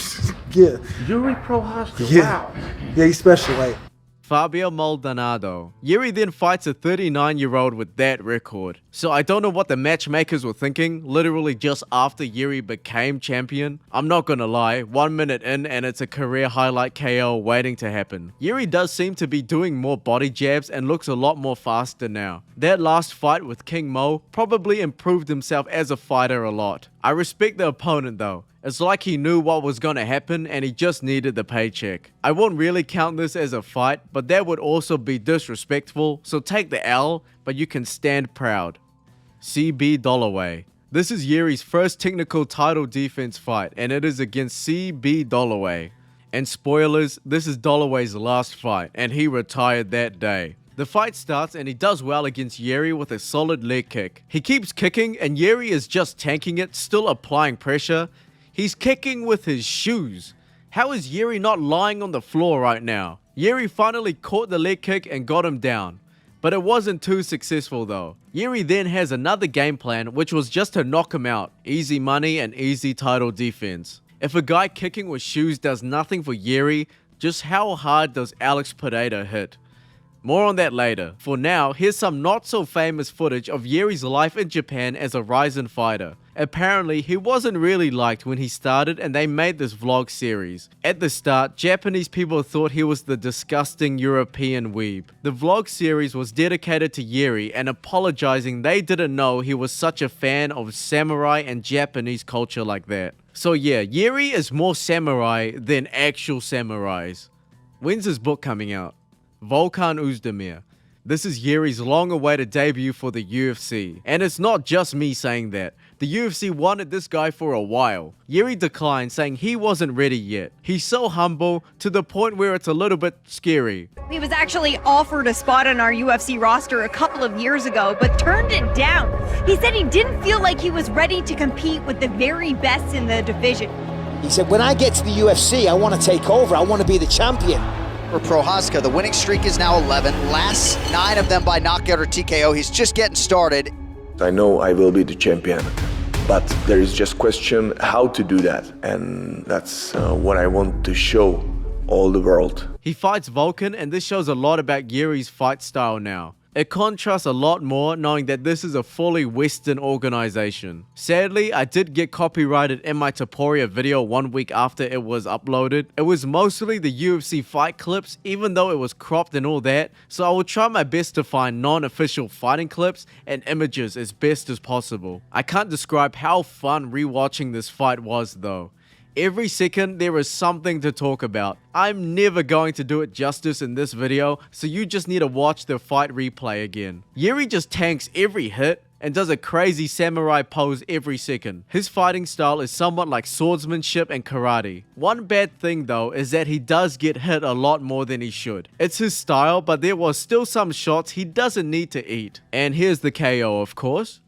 Yeah.
Jiri Prochazka,
Yeah.
wow.
Yeah, he's special. Like.
Fabio Maldonado. Jiri then fights a 39-year-old with that record. So I don't know what the matchmakers were thinking, literally just after Jiri became champion. I'm not gonna lie, 1 minute in and it's a career highlight KO waiting to happen. Jiri does seem to be doing more body jabs and looks a lot more faster now. That last fight with King Mo probably improved himself as a fighter a lot. I respect the opponent though. It's like he knew what was gonna happen and he just needed the paycheck. I won't really count this as a fight, but that would also be disrespectful, so take the L, but you can stand proud. CB Dollaway. This is Jiri's first technical title defense fight, and it is against CB Dollaway. And spoilers, this is Dollaway's last fight, and he retired that day. The fight starts and he does well against Jiri with a solid leg kick. He keeps kicking and Jiri is just tanking it, still applying pressure. He's kicking with his shoes. How is Jiri not lying on the floor right now? Jiri finally caught the leg kick and got him down. But it wasn't too successful though. Jiri then has another game plan which was just to knock him out. Easy money and easy title defense. If a guy kicking with shoes does nothing for Jiri, just how hard does Alex Pereira hit? More on that later. For now, here's some not so famous footage of Jiri's life in Japan as a Rizin fighter. Apparently, he wasn't really liked when he started and they made this vlog series. At the start, Japanese people thought he was the disgusting European weeb. The vlog series was dedicated to Jiri and apologizing they didn't know he was such a fan of samurai and Japanese culture like that. So yeah, Jiri is more samurai than actual samurais. When's his book coming out? Volkan Özdemir. This is Jiri's long-awaited debut for the UFC. And it's not just me saying that. The UFC wanted this guy for a while. Jiri declined, saying he wasn't ready yet. He's so humble, to the point where it's a little bit scary.
He was actually offered a spot on our UFC roster a couple of years ago, but turned it down. He said he didn't feel like he was ready to compete with the very best in the division.
He said, when I get to the UFC, I want to take over. I want to be the champion.
For Prochazka, the winning streak is now 11. Last 9 of them by knockout or TKO. He's just getting started.
I know I will be the champion, but there is just question how to do that, and that's what I want to show all the world.
He fights Vulcan, and this shows a lot about Jiri's fight style now. It contrasts a lot more knowing that this is a fully Western organization. Sadly, I did get copyrighted in my Taporia video 1 week after it was uploaded. It was mostly the UFC fight clips, even though it was cropped and all that, so I will try my best to find non-official fighting clips and images as best as possible. I can't describe how fun rewatching this fight was though. Every second there is something to talk about. I'm never going to do it justice in this video, so you just need to watch the fight replay again. Jiri just tanks every hit and does a crazy samurai pose every second. His fighting style is somewhat like swordsmanship and karate. One bad thing though is that he does get hit a lot more than he should. It's his style, but there was still some shots he doesn't need to eat. And here's the KO, of course.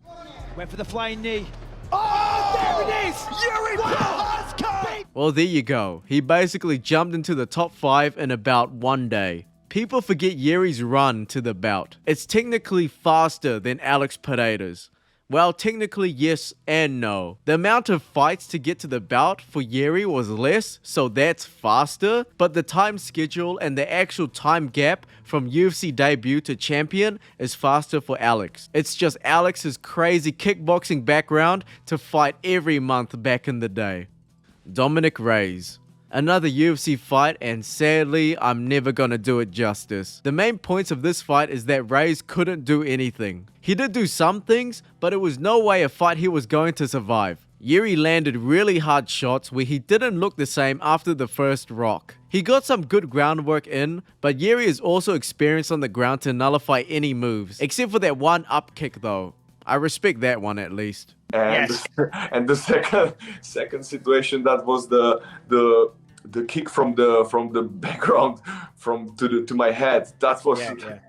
Went for the flying knee. Oh, there it is! Jiri Prochazka!
Well, there you go. He basically jumped into the top 5 in about 1 day. People forget Jiri's run to the bout. It's technically faster than Alex Pereira's. Well, technically yes and no. The amount of fights to get to the bout for Jiri was less, so that's faster, but the time schedule and the actual time gap from UFC debut to champion is faster for Alex. It's just Alex's crazy kickboxing background to fight every month back in the day. Dominic Reyes. Another UFC fight, and sadly, I'm never gonna do it justice. The main points of this fight is that Reyes couldn't do anything. He did do some things, but it was no way a fight he was going to survive. Jiri landed really hard shots where he didn't look the same after the first rock. He got some good groundwork in, but Jiri is also experienced on the ground to nullify any moves, except for that one up kick though. I respect that one at least.
And and the second situation, that was the kick from the background to my head. That was the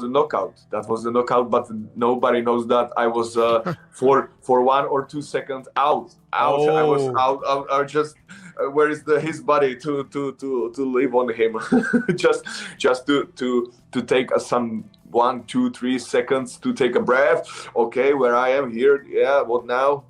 knockout. That was the knockout, but nobody knows that I was for 1 or 2 seconds out.
Oh.
I was out. I just where is his body to live on him? just to take some 1, 2, 3 seconds to take a breath. Okay, where I am here. Yeah, what now?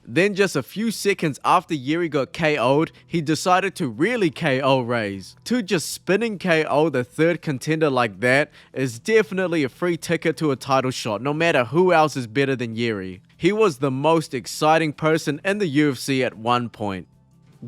Then just a few seconds after Jiri got KO'd, he decided to really KO Reyes. To just spinning KO the third contender like that is definitely a free ticket to a title shot, no matter who else is better than Jiri. He was the most exciting person in the UFC at one point.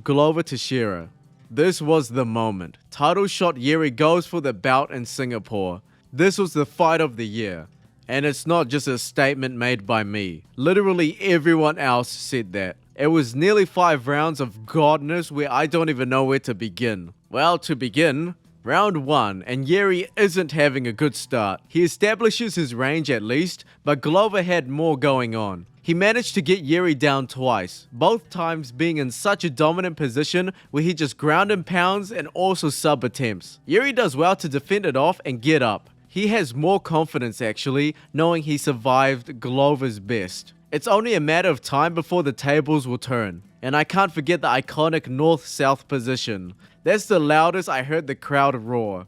Glover Teixeira. This was the moment. Title shot Jiri goes for the bout in Singapore. This was the fight of the year. And it's not just a statement made by me. Literally everyone else said that. It was nearly 5 rounds of godness where I don't even know where to begin. Well, to begin, round 1, and Jiri isn't having a good start. He establishes his range at least, but Glover had more going on. He managed to get Jiri down twice, both times being in such a dominant position where he just ground and pounds and also sub attempts. Jiri does well to defend it off and get up. He has more confidence actually, knowing he survived Glover's best. It's only a matter of time before the tables will turn. And I can't forget the iconic north-south position. That's the loudest I heard the crowd roar.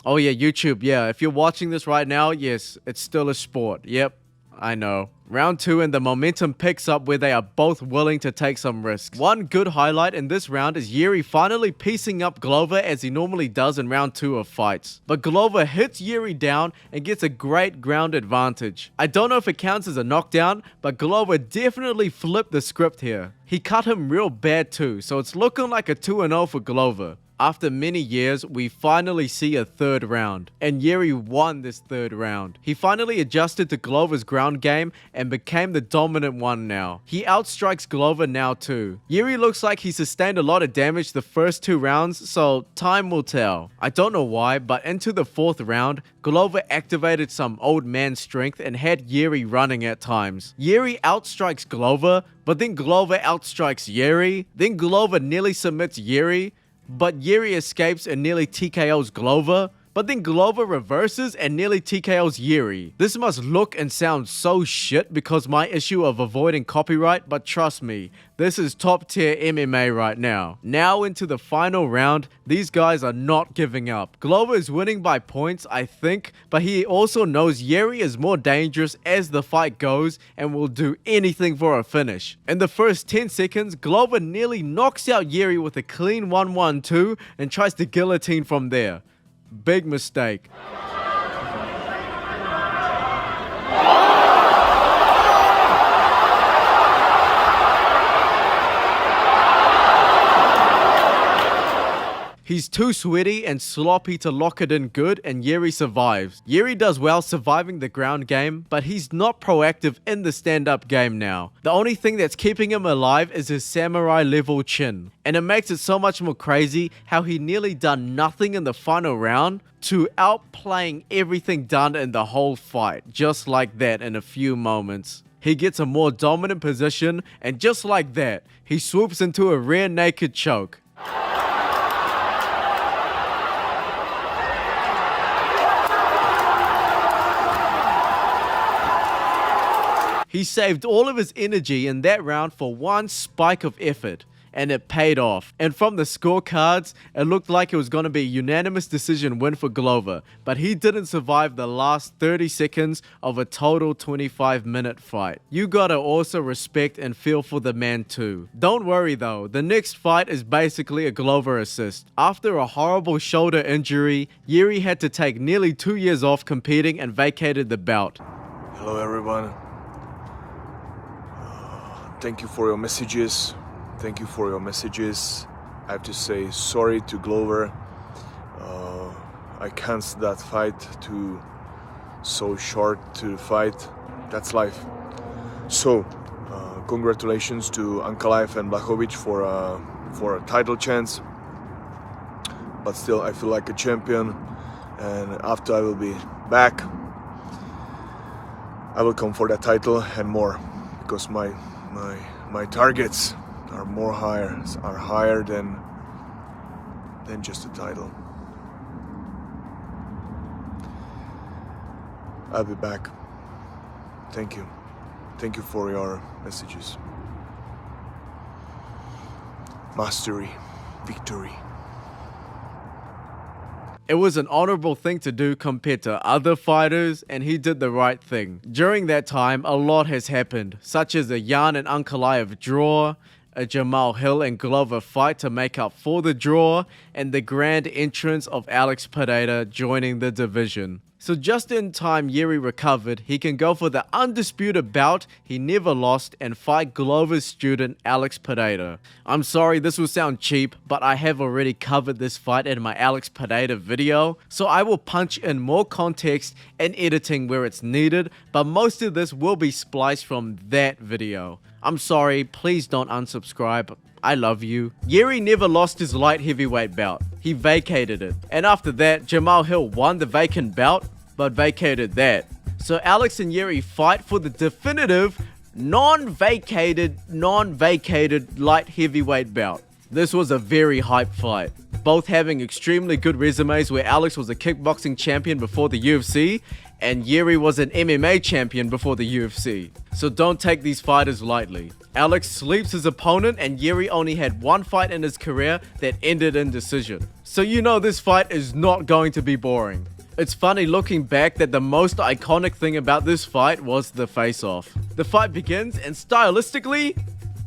Oh yeah, YouTube, yeah, if you're watching this right now, yes, it's still a sport. Yep, I know. Round 2 and the momentum picks up where they are both willing to take some risks. One good highlight in this round is Jiri finally piecing up Glover as he normally does in round 2 of fights. But Glover hits Jiri down and gets a great ground advantage. I don't know if it counts as a knockdown, but Glover definitely flipped the script here. He cut him real bad too, so it's looking like a 2-0 for Glover. After many years, we finally see a third round, and Jiri won this third round. He finally adjusted to Glover's ground game and became the dominant one now. He outstrikes Glover now too. Jiri looks like he sustained a lot of damage the first 2 rounds, so time will tell. I don't know why, but into the 4th round, Glover activated some old man strength and had Jiri running at times. Jiri outstrikes Glover, but then Glover outstrikes Jiri, then Glover nearly submits Jiri, but Jiri escapes and nearly TKOs Glover, but then Glover reverses and nearly TKOs Jiri. This must look and sound so shit because my issue of avoiding copyright, but trust me, this is top tier MMA right now. Now into the final round, these guys are not giving up. Glover is winning by points, I think, but he also knows Jiri is more dangerous as the fight goes and will do anything for a finish. In the first 10 seconds, Glover nearly knocks out Jiri with a clean 1-1-2 and tries to guillotine from there. Big mistake. He's too sweaty and sloppy to lock it in good, and Jiri survives. Jiri does well surviving the ground game, but he's not proactive in the stand-up game now. The only thing that's keeping him alive is his samurai level chin. And it makes it so much more crazy how he nearly done nothing in the final round to outplaying everything done in the whole fight, just like that in a few moments. He gets a more dominant position, and just like that, he swoops into a rear naked choke. He saved all of his energy in that round for one spike of effort, and it paid off. And from the scorecards, it looked like it was going to be a unanimous decision win for Glover, but he didn't survive the last 30 seconds of a total 25-minute fight. You gotta also respect and feel for the man too. Don't worry though, the next fight is basically a Glover assist. After a horrible shoulder injury, Jiri had to take nearly 2 years off competing and vacated the bout.
Hello everyone. Thank you for your messages. Thank you for your messages. I have to say sorry to Glover. I canceled that fight too so short to fight. That's life. So, congratulations to Ankalaev and Blachowicz for a title chance. But still, I feel like a champion. And after I will be back, I will come for that title and more, because my targets are higher than just a title. I'll be back. Thank you. Thank you for your messages. Mastery, victory.
It was an honorable thing to do compared to other fighters, and he did the right thing. During that time, a lot has happened, such as a Jan and Ankalaev draw, a Jamal Hill and Glover fight to make up for the draw, and the grand entrance of Alex Pereira joining the division. So just in time Jiri recovered, he can go for the undisputed bout he never lost and fight Glover's student Alex Pereira. I'm sorry this will sound cheap, but I have already covered this fight in my Alex Pereira video, so I will punch in more context and editing where it's needed, but most of this will be spliced from that video. I'm sorry, please don't unsubscribe. I love you. Jiri never lost his light heavyweight bout. He vacated it. And after that, Jamal Hill won the vacant bout, but vacated that. So Alex and Jiri fight for the definitive, non-vacated light heavyweight bout. This was a very hype fight. Both having extremely good resumes, where Alex was a kickboxing champion before the UFC, and Jiri was an MMA champion before the UFC. So don't take these fighters lightly. Alex sleeps his opponent, and Jiri only had one fight in his career that ended in decision. So you know this fight is not going to be boring. It's funny looking back that the most iconic thing about this fight was the face-off. The fight begins, and stylistically,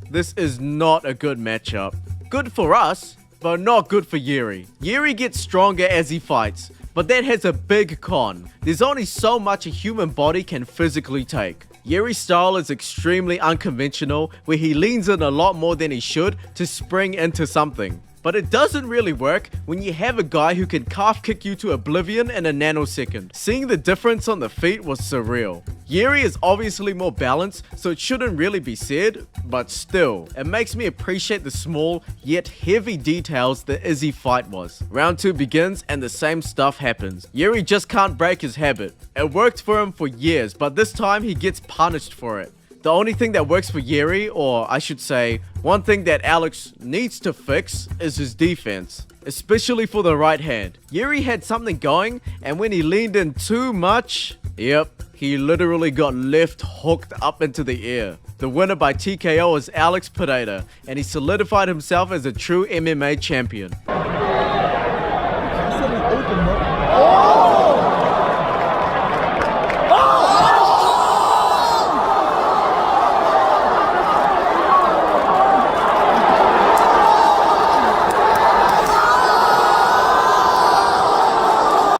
this is not a good matchup. Good for us, but not good for Jiri. Jiri gets stronger as he fights, but that has a big con. There's only so much a human body can physically take. Jiri's style is extremely unconventional, where he leans in a lot more than he should to spring into something. But it doesn't really work when you have a guy who can calf kick you to oblivion in a nanosecond. Seeing the difference on the feet was surreal. Jiri is obviously more balanced, so it shouldn't really be said, but still, it makes me appreciate the small yet heavy details the Izzy fight was. Round 2 begins and the same stuff happens. Jiri just can't break his habit. It worked for him for years, but this time he gets punished for it. The only thing that works for Jiri, or I should say, one thing that Alex needs to fix, is his defense. Especially for the right hand. Jiri had something going, and when he leaned in too much, yep, he literally got left hooked up into the air. The winner by TKO is Alex Pereira, and he solidified himself as a true MMA champion.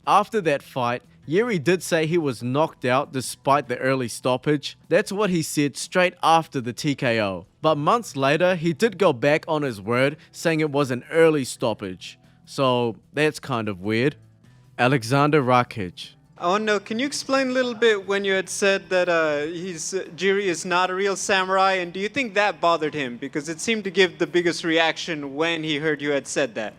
After that fight, Jiri did say he was knocked out despite the early stoppage. That's what he said straight after the TKO. But months later, he did go back on his word, saying it was an early stoppage. So that's kind of weird. Alexander Rakic.
Oh no, can you explain a little bit when you had said that Jiri is not a real samurai, and do you think that bothered him? Because it seemed to give the biggest reaction when he heard you had said that.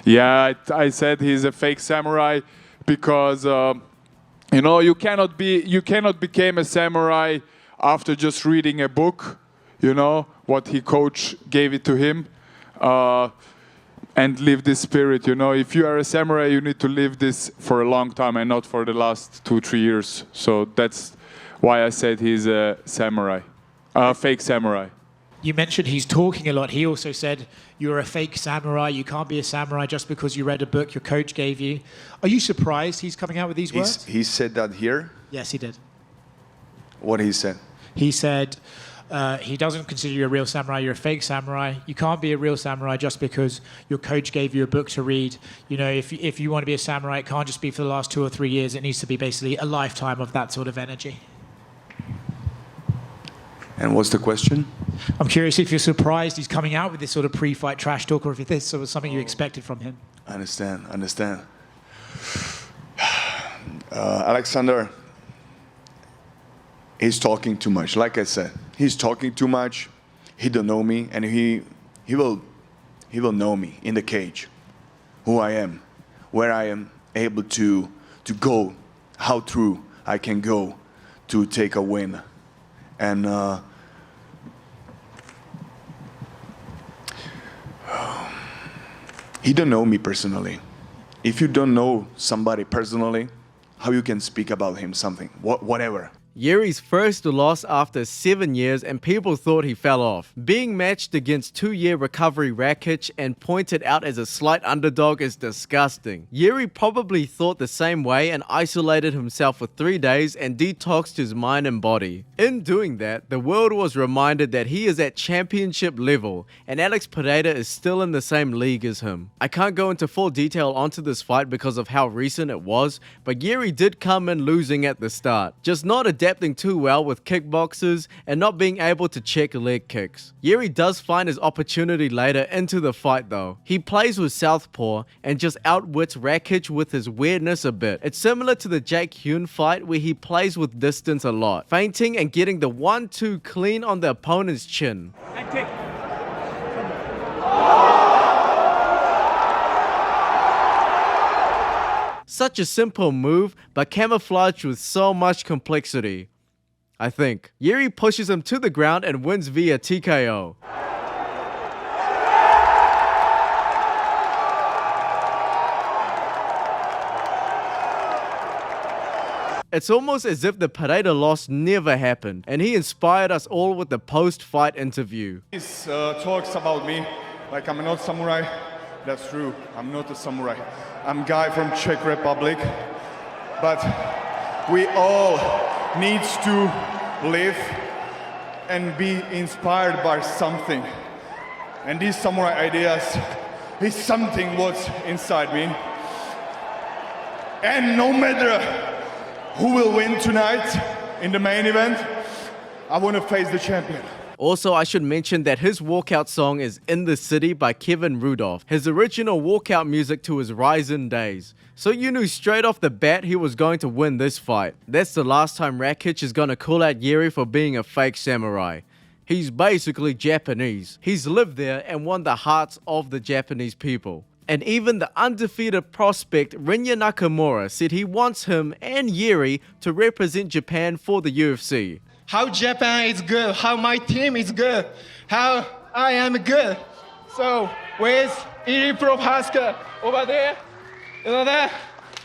Yeah, I said he's a fake samurai because you know, you cannot become a samurai after just reading a book, you know, what his coach gave it to him, and live this spirit. You know, if you are a samurai, you need to live this for a long time and not for the last 2-3 years. So that's why I said he's a samurai, fake samurai.
You mentioned he's talking a lot. He also said you're a fake samurai. You can't be a samurai just because you read a book your coach gave you. Are you surprised he's coming out with these words?
He said that here?
Yes, he did.
What he said?
He said he doesn't consider you a real samurai. You're a fake samurai. You can't be a real samurai just because your coach gave you a book to read. You know, if you want to be a samurai, it can't just be for the last 2 or 3 years. It needs to be basically a lifetime of that sort of energy.
And what's the question?
I'm curious if you're surprised he's coming out with this sort of pre-fight trash talk, or if this was something you expected from him.
I understand. Alexander, he's talking too much. Like I said, he's talking too much. He don't know me, and he will know me in the cage, who I am, where I am able to go, how through I can go to take a win. And he don't know me personally. If you don't know somebody personally, how you can speak about him something, whatever.
Jiri's first loss after 7 years, and people thought he fell off. Being matched against 2-year recovery Rakic and pointed out as a slight underdog is disgusting. Jiri probably thought the same way and isolated himself for 3 days and detoxed his mind and body. In doing that, the world was reminded that he is at championship level, and Alex Pereira is still in the same league as him. I can't go into full detail onto this fight because of how recent it was, but Jiri did come in losing at the start. Just not adapting too well with kickboxers and not being able to check leg kicks. Jiri does find his opportunity later into the fight though. He plays with southpaw and just outwits Rakic with his weirdness a bit. It's similar to the Jake Hune fight where he plays with distance a lot, feinting and getting the 1-2 clean on the opponent's chin. Such a simple move, but camouflaged with so much complexity. I think. Jiri pushes him to the ground and wins via TKO. It's almost as if the Pereira loss never happened, and he inspired us all with the post-fight interview.
This talks about me like I'm not samurai. That's true, I'm not a samurai. I'm a guy from Czech Republic, but we all need to live and be inspired by something. And these samurai ideas is something what's inside me. And no matter who will win tonight in the main event, I want to face the champion.
Also, I should mention that his walkout song is In the City by Kevin Rudolph, his original walkout music to his Rizin days. So you knew straight off the bat he was going to win this fight. That's the last time Rakic is going to call out Jiri for being a fake samurai. He's basically Japanese. He's lived there and won the hearts of the Japanese people. And even the undefeated prospect Rinya Nakamura said he wants him and Jiri to represent Japan for the UFC.
How Japan is good, how my team is good, how I am good. So with Jiri Prochazka over there,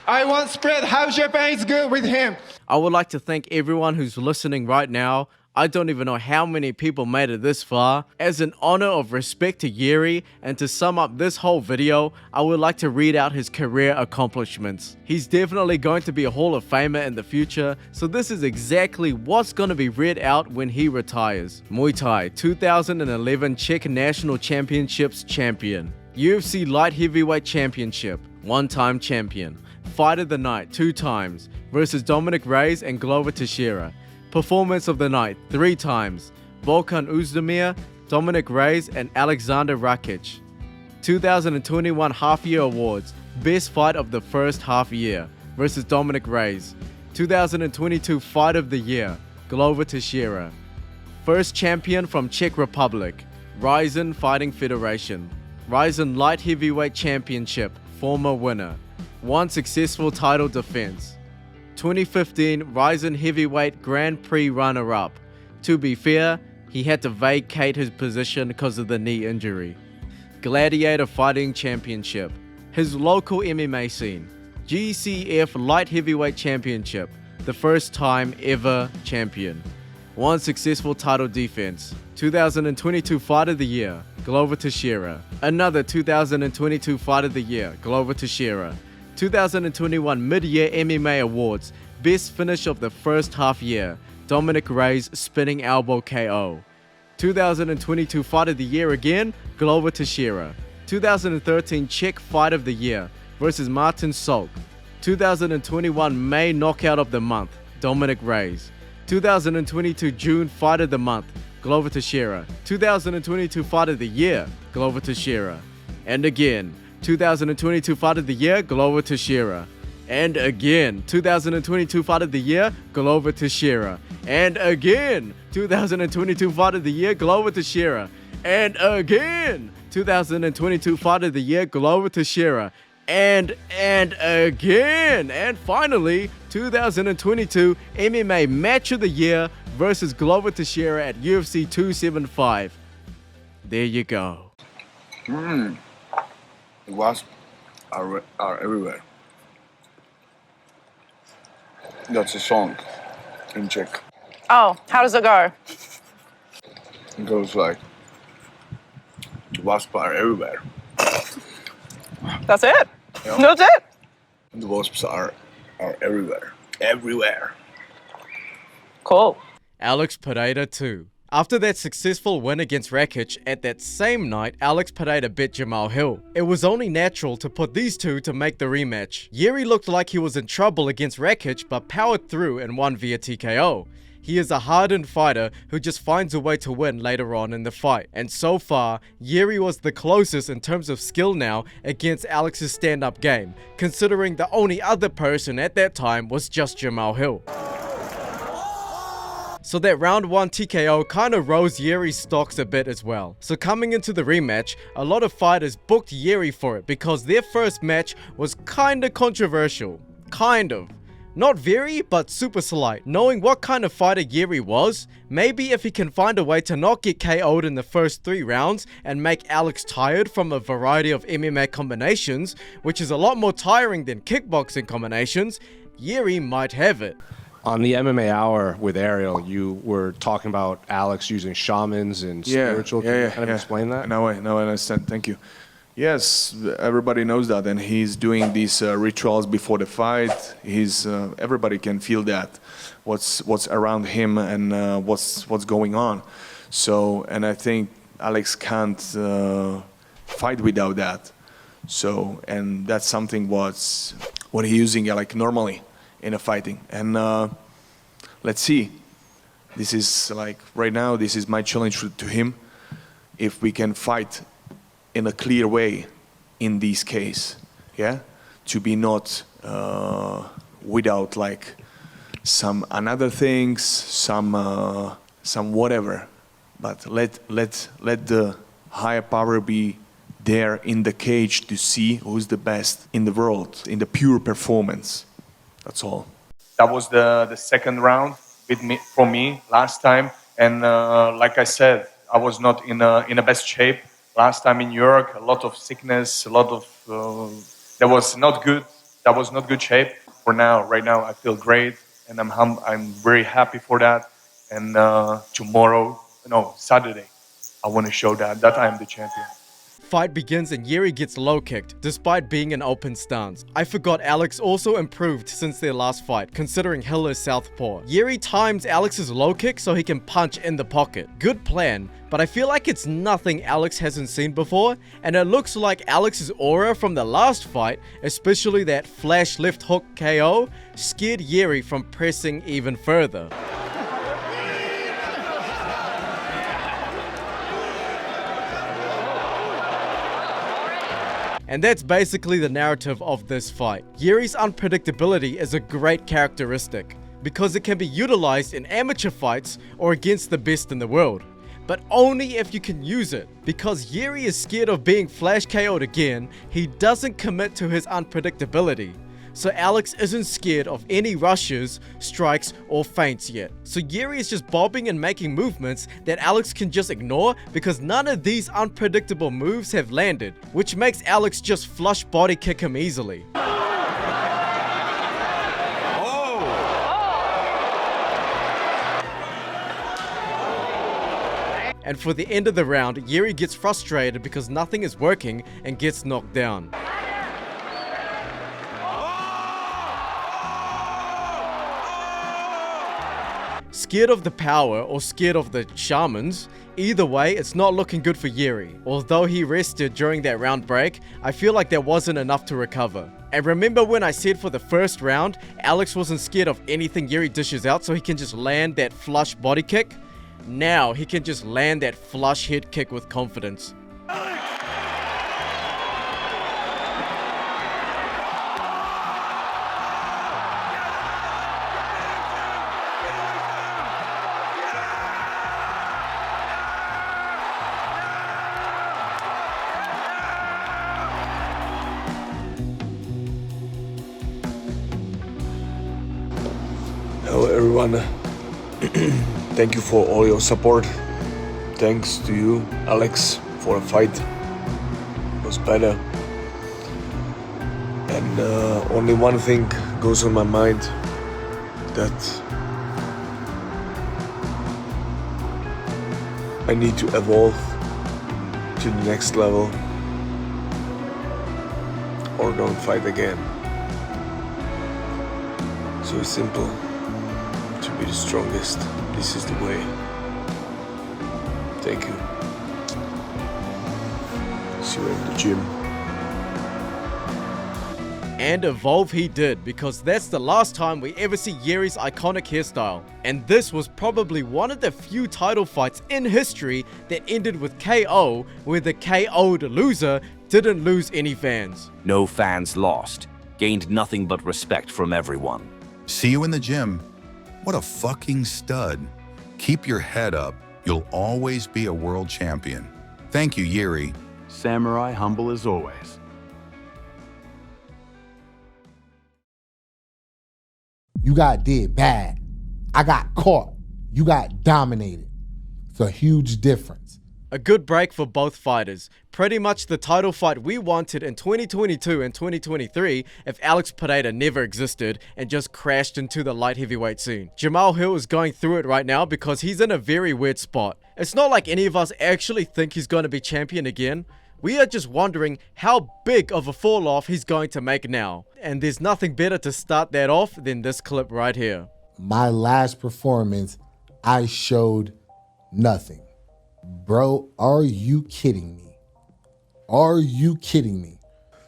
I want to spread how Japan is good with him.
I would like to thank everyone who's listening right now. I don't even know how many people made it this far. As an honor of respect to Jiri, and to sum up this whole video, I would like to read out his career accomplishments. He's definitely going to be a Hall of Famer in the future, so this is exactly what's going to be read out when he retires. Muay Thai 2011 Czech National Championships champion. UFC Light Heavyweight Championship, 1-time champion. Fight of the Night 2 times, versus Dominic Reyes and Glover Teixeira. Performance of the Night 3 times, Volkan Oezdemir, Dominic Reyes and Alexander Rakic. 2021 Half-Year Awards, Best Fight of the First Half Year, versus Dominic Reyes. 2022 Fight of the Year, Glover Teixeira. First champion from Czech Republic, Rizin Fighting Federation. Rizin Light Heavyweight Championship, former winner. 1 successful title defense. 2015 Rizin Heavyweight Grand Prix runner-up. To be fair, he had to vacate his position because of the knee injury. Gladiator Fighting Championship. His local MMA scene. GCF Light Heavyweight Championship. The first time ever champion. 1 successful title defense. 2022 Fight of the Year, Glover Teixeira. Another 2022 Fight of the Year, Glover Teixeira. 2021 Mid-Year MMA Awards, Best Finish of the First Half Year, Dominic Reyes Spinning Elbow KO. 2022 Fight of the Year again, Glover Teixeira. 2013 Czech Fight of the Year versus Martin Solk. 2021 May Knockout of the Month, Dominic Reyes. 2022 June Fight of the Month, Glover Teixeira. 2022 Fight of the Year, Glover Teixeira. And again, 2022 Fight of the Year, Glover Teixeira. And again, 2022 Fight of the Year, Glover Teixeira. And again, 2022 Fight of the Year, Glover Teixeira. And again, 2022 Fight of the Year, Glover Teixeira. And again. And finally, 2022 MMA Match of the Year versus Glover Teixeira at UFC 275. There you go.
The wasps are everywhere. That's a song in Czech.
Oh, how does it go?
It goes like, the wasps are everywhere.
That's it?
Yeah.
That's it?
The wasps are everywhere. Everywhere.
Cool.
Alex Pereira too. After that successful win against Rakic, at that same night, Alex Pereira bet Jamal Hill. It was only natural to put these two to make the rematch. Jiri looked like he was in trouble against Rakic, but powered through and won via TKO. He is a hardened fighter who just finds a way to win later on in the fight. And so far, Jiri was the closest in terms of skill now against Alex's stand-up game, considering the only other person at that time was just Jamal Hill. So that round 1 TKO kinda rose Jiri's stocks a bit as well. So coming into the rematch, a lot of fighters booked Jiri for it because their first match was kinda controversial. Kind of. Not very, but super slight. Knowing what kind of fighter Jiri was, maybe if he can find a way to not get KO'd in the first 3 rounds and make Alex tired from a variety of MMA combinations, which is a lot more tiring than kickboxing combinations, Jiri might have it.
On the MMA Hour with Ariel, you were talking about Alex using shamans and spiritual. Can you kind of explain that?
Now I understand. Thank you. Yes, everybody knows that, and he's doing these rituals before the fight. Everybody can feel that, what's around him and what's going on. So, and I think Alex can't fight without that. So, and that's something what he's using like normally in a fighting. And let's see. This is like right now. This is my challenge to him. If we can fight in a clear way in this case, yeah, to be not without like some another things, some whatever, but let the higher power be there in the cage to see who's the best in the world in the pure performance. That's all. That was the second round for me last time, and like I said, I was not in a best shape last time in New York. A lot of sickness, a lot of that was not good shape. For now, right now, I feel great, and I'm very happy for that. And Saturday, I want to show that I am the champion.
Fight begins and Jiri gets low kicked, despite being an open stance. I forgot Alex also improved since their last fight, considering Hill is southpaw. Jiri times Alex's low kick so he can punch in the pocket. Good plan, but I feel like it's nothing Alex hasn't seen before, and it looks like Alex's aura from the last fight, especially that flash left hook KO, scared Jiri from pressing even further. And that's basically the narrative of this fight. Jiri's unpredictability is a great characteristic, because it can be utilized in amateur fights or against the best in the world. But only if you can use it. Because Jiri is scared of being flash KO'd again, he doesn't commit to his unpredictability. So Alex isn't scared of any rushes, strikes, or feints yet. So Jiri is just bobbing and making movements that Alex can just ignore because none of these unpredictable moves have landed, which makes Alex just flush body kick him easily. And for the end of the round, Jiri gets frustrated because nothing is working and gets knocked down. Scared of the power or scared of the shamans, either way, it's not looking good for Jiri. Although he rested during that round break, I feel like there wasn't enough to recover. And remember when I said for the first round, Alex wasn't scared of anything Jiri dishes out so he can just land that flush body kick? Now he can just land that flush head kick with confidence.
Hello everyone, thank you for all your support. Thanks to you, Alex, for a fight. It was better. And only one thing goes on my mind, that I need to evolve to the next level or don't fight again. So it's simple. To be the strongest, this is the way. Thank you. See you in the gym.
And evolve he did, because that's the last time we ever see Jiri's iconic hairstyle. And this was probably one of the few title fights in history that ended with KO, where the KO'd loser didn't lose any fans.
No fans lost. Gained nothing but respect from everyone.
See you in the gym. What a fucking stud. Keep your head up. You'll always be a world champion. Thank you, Jiri.
Samurai humble as always.
You got did bad. I got caught. You got dominated. It's a huge difference.
A good break for both fighters. Pretty much the title fight we wanted in 2022 and 2023 if Alex Pereira never existed and just crashed into the light heavyweight scene. Jamal Hill is going through it right now because he's in a very weird spot. It's not like any of us actually think he's going to be champion again. We are just wondering how big of a fall off he's going to make now. And there's nothing better to start that off than this clip right here.
My last performance, I showed nothing. Bro, are you kidding me? Are you kidding me?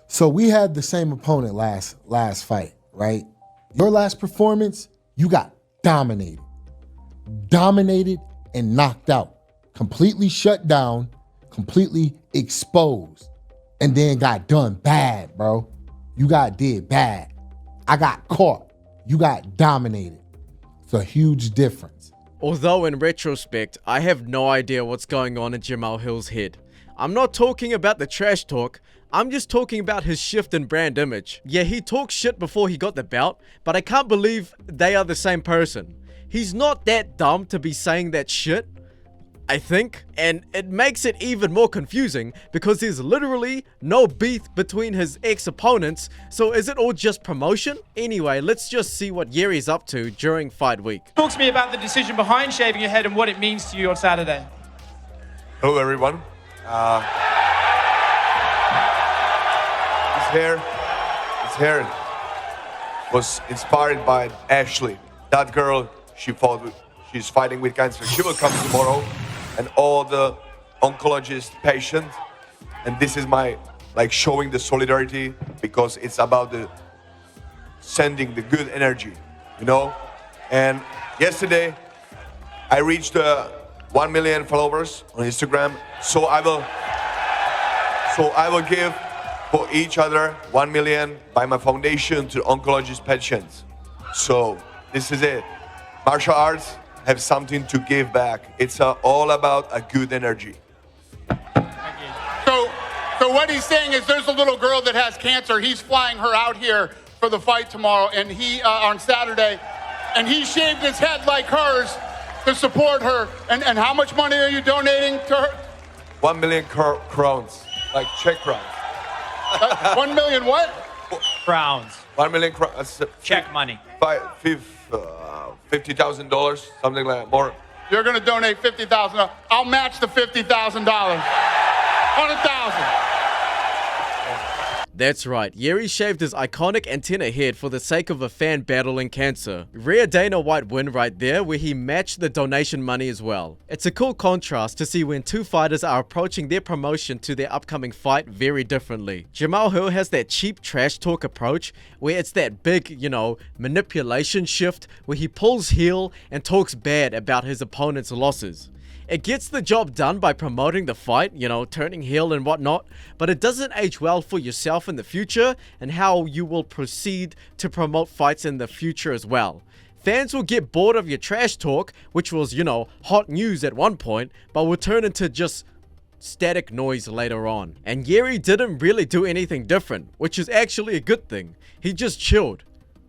So we had the same opponent last fight, right? Your last performance, you got dominated. dominated and knocked out, completely shut down, completely exposed, and then got done bad, bro. You got did bad. I got caught. You got dominated. It's a huge difference.
Although in retrospect, I have no idea what's going on in Jamal Hill's head. I'm not talking about the trash talk, I'm just talking about his shift in brand image. Yeah, he talked shit before he got the belt, but I can't believe they are the same person. He's not that dumb to be saying that shit, I think, and it makes it even more confusing because there's literally no beef between his ex-opponents, so is it all just promotion? Anyway, let's just see what Jiri's up to during fight week.
Talk to me about the decision behind shaving your head and what it means to you on Saturday.
Hello, everyone. His hair was inspired by Ashley. That girl she's fighting with cancer. She will come tomorrow, and all the oncologist patients. And this is my showing the solidarity, because it's about the sending the good energy, you know. And yesterday, I reached 1 million followers on Instagram. So I will give for each other 1 million by my foundation to oncologist patients. So this is it. Martial arts have something to give back. It's all about a good energy.
So what he's saying is there's a little girl that has cancer. He's flying her out here for the fight tomorrow, and he on Saturday, and he shaved his head like hers to support her. And how much money are you donating to her?
1 million crowns, like Czech crowns.
1 million what?
Crowns.
1 million crowns.
Czech money.
$50,000, something like that, more.
You're gonna donate $50,000. I'll match the $50,000. 100,000.
That's right, Jiri shaved his iconic antenna head for the sake of a fan battling cancer. Rare Dana White win right there, where he matched the donation money as well. It's a cool contrast to see when two fighters are approaching their promotion to their upcoming fight very differently. Jamal Hill has that cheap trash talk approach, where it's that big, you know, manipulation shift, where he pulls heel and talks bad about his opponent's losses. It gets the job done by promoting the fight, you know, turning heel and whatnot, but it doesn't age well for yourself in the future and how you will proceed to promote fights in the future as well. Fans will get bored of your trash talk, which was, you know, hot news at one point, but will turn into just static noise later on. And Jiri didn't really do anything different, which is actually a good thing. He just chilled.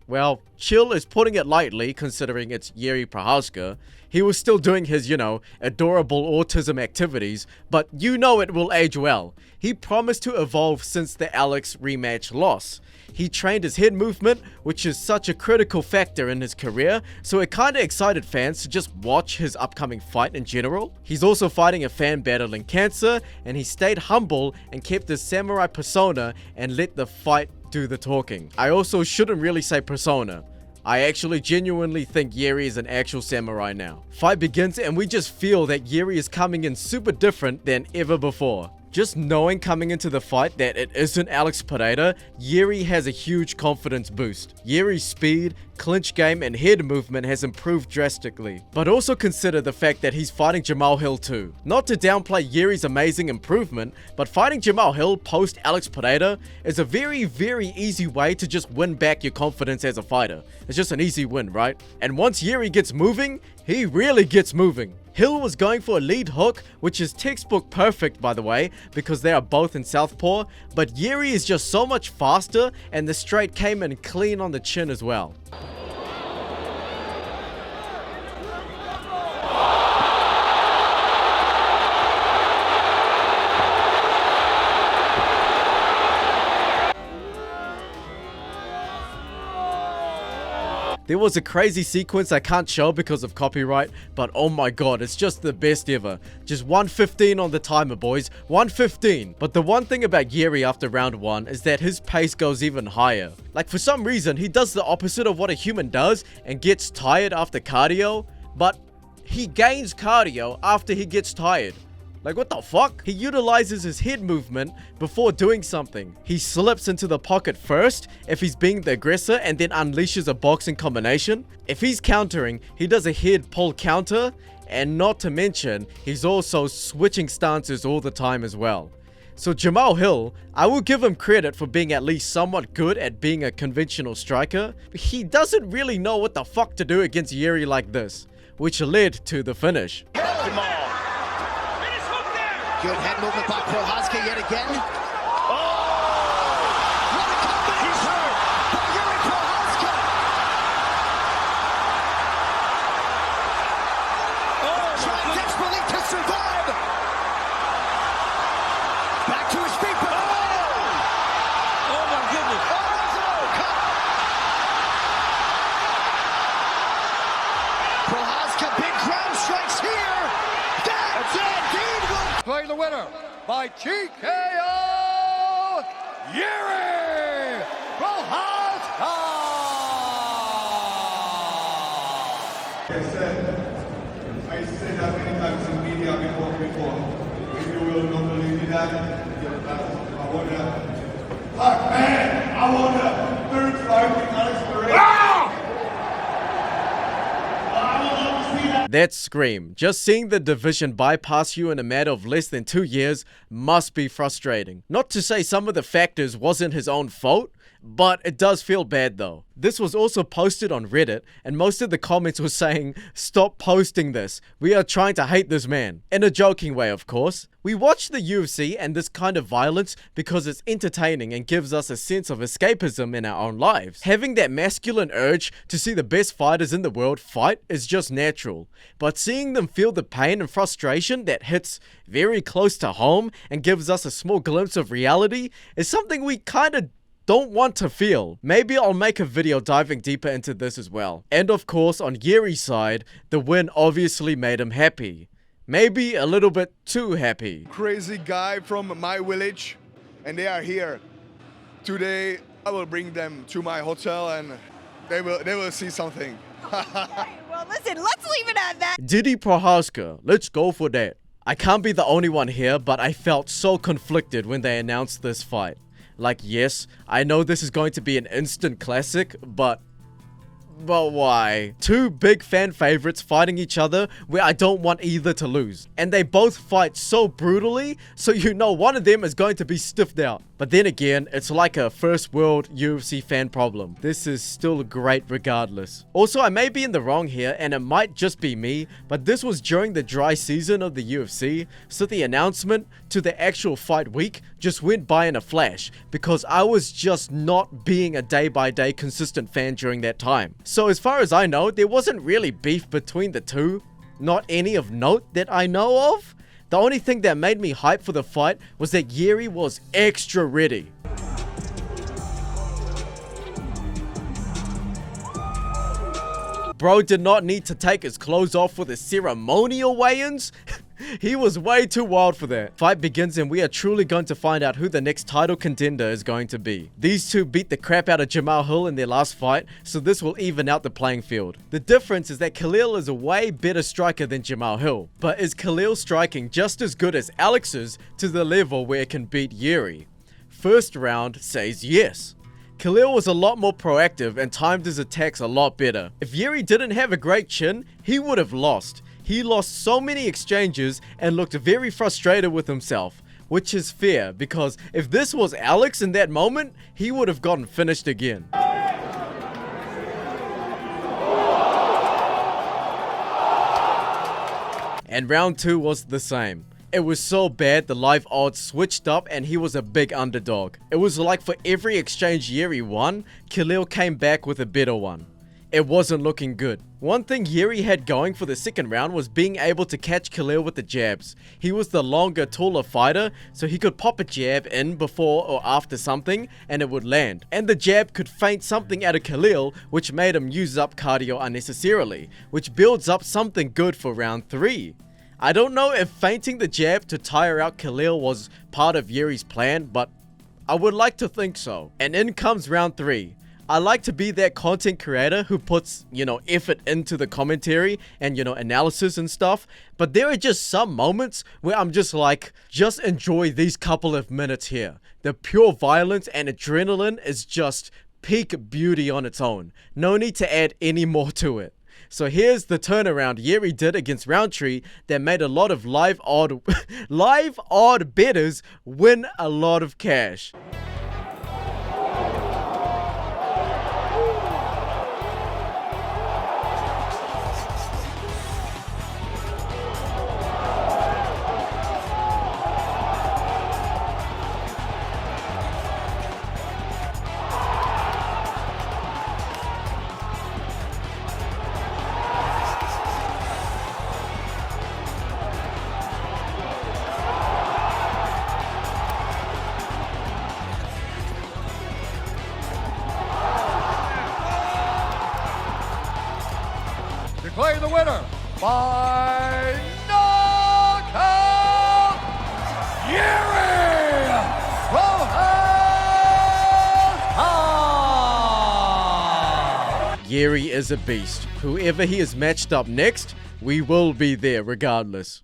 Well, chill is putting it lightly, considering it's Jiri Prochazka. He was still doing his, you know, adorable autism activities, but you know it will age well. He promised to evolve since the Alex rematch loss. He trained his head movement, which is such a critical factor in his career, so it kinda excited fans to just watch his upcoming fight in general. He's also fighting a fan battling cancer, and he stayed humble and kept his samurai persona and let the fight do the talking. I also shouldn't really say persona. I actually genuinely think Jiri is an actual samurai now. Fight begins and we just feel that Jiri is coming in super different than ever before. Just knowing coming into the fight that it isn't Alex Pereira, Jiri has a huge confidence boost. Jiri's speed, clinch game, and head movement has improved drastically. But also consider the fact that he's fighting Jamal Hill too. Not to downplay Jiri's amazing improvement, but fighting Jamal Hill post Alex Pereira is a very, very easy way to just win back your confidence as a fighter. It's just an easy win, right? And once Jiri gets moving, he really gets moving. Hill was going for a lead hook, which is textbook perfect by the way, because they are both in southpaw, but Jiri is just so much faster and the straight came in clean on the chin as well. There was a crazy sequence I can't show because of copyright, but oh my god, it's just the best ever. Just 1:15 on the timer, boys. 1:15. But the one thing about Jiri after round 1 is that his pace goes even higher. Like for some reason, he does the opposite of what a human does and gets tired after cardio, but he gains cardio after he gets tired. Like, what the fuck? He utilizes his head movement before doing something. He slips into the pocket first if he's being the aggressor and then unleashes a boxing combination. If he's countering, he does a head pull counter, and not to mention, he's also switching stances all the time as well. So Jamal Hill, I will give him credit for being at least somewhat good at being a conventional striker, but he doesn't really know what the fuck to do against Jiri like this, which led to the finish.
Good head movement by Prochazka yet again. What a combination by Jiri Prochazka! Trying desperately to survive. Back to his feet. Oh my goodness. Prochazka, big ground strikes here. That's indeed will
play the winner by TKO, Jiri Prochazka.
I said that many times in media before. If you will not believe me that, I want a third fight with Alex Pereira.
That scream. Just seeing the division bypass you in a matter of less than 2 years must be frustrating. Not to say some of the factors wasn't his own fault, but it does feel bad though. This was also posted on Reddit, and most of the comments were saying, "Stop posting this. We are trying to hate this man." In a joking way, of course. We watch the UFC and this kind of violence because it's entertaining and gives us a sense of escapism in our own lives. Having that masculine urge to see the best fighters in the world fight is just natural, but seeing them feel the pain and frustration that hits very close to home and gives us a small glimpse of reality is something we kind of don't want to feel. Maybe I'll make a video diving deeper into this as well. And of course, on Jiri's side, the win obviously made him happy. Maybe a little bit too happy.
Crazy guy from my village, and they are here. Today, I will bring them to my hotel and they will see something.
Well, listen, let's leave it at that.
Jiri Prochazka, let's go for that. I can't be the only one here, but I felt so conflicted when they announced this fight. Like, yes, I know this is going to be an instant classic, but why? Two big fan favorites fighting each other where I don't want either to lose. And they both fight so brutally, so you know one of them is going to be stiffed out. But then again, it's like a first world UFC fan problem. This is still great regardless. Also, I may be in the wrong here, and it might just be me, but this was during the dry season of the UFC, so the announcement to the actual fight week just went by in a flash, because I was just not being a day-by-day consistent fan during that time. So as far as I know, there wasn't really beef between the two. Not any of note that I know of. The only thing that made me hype for the fight was that Jiri was extra ready. Bro did not need to take his clothes off for the ceremonial weigh-ins. He was way too wild for that. Fight begins and we are truly going to find out who the next title contender is going to be. These two beat the crap out of Jamal Hill in their last fight, so this will even out the playing field. The difference is that Khalil is a way better striker than Jamal Hill, but is Khalil striking just as good as Alex's to the level where it can beat Jiri? First round says yes. Khalil was a lot more proactive and timed his attacks a lot better. If Jiri didn't have a great chin, he would have lost. He lost so many exchanges and looked very frustrated with himself, which is fair because if this was Alex in that moment, he would have gotten finished again. And round 2 was the same. It was so bad the live odds switched up and he was a big underdog. It was like for every exchange Jiri won, Khalil came back with a better one. It wasn't looking good. One thing Jiri had going for the second round was being able to catch Khalil with the jabs. He was the longer, taller fighter, so he could pop a jab in before or after something and it would land. And the jab could feint something out of Khalil, which made him use up cardio unnecessarily, which builds up something good for round 3. I don't know if feinting the jab to tire out Khalil was part of Jiri's plan, but I would like to think so. And in comes round 3. I like to be that content creator who puts, effort into the commentary and, analysis and stuff. But there are just some moments where I'm just like, just enjoy these couple of minutes here. The pure violence and adrenaline is just peak beauty on its own. No need to add any more to it. So here's the turnaround Jiri did against Roundtree that made a lot of live odd bettors win a lot of cash.
Declare the winner by knockout, Jiri Prochazka!
Jiri is a beast. Whoever he is matched up next, we will be there regardless.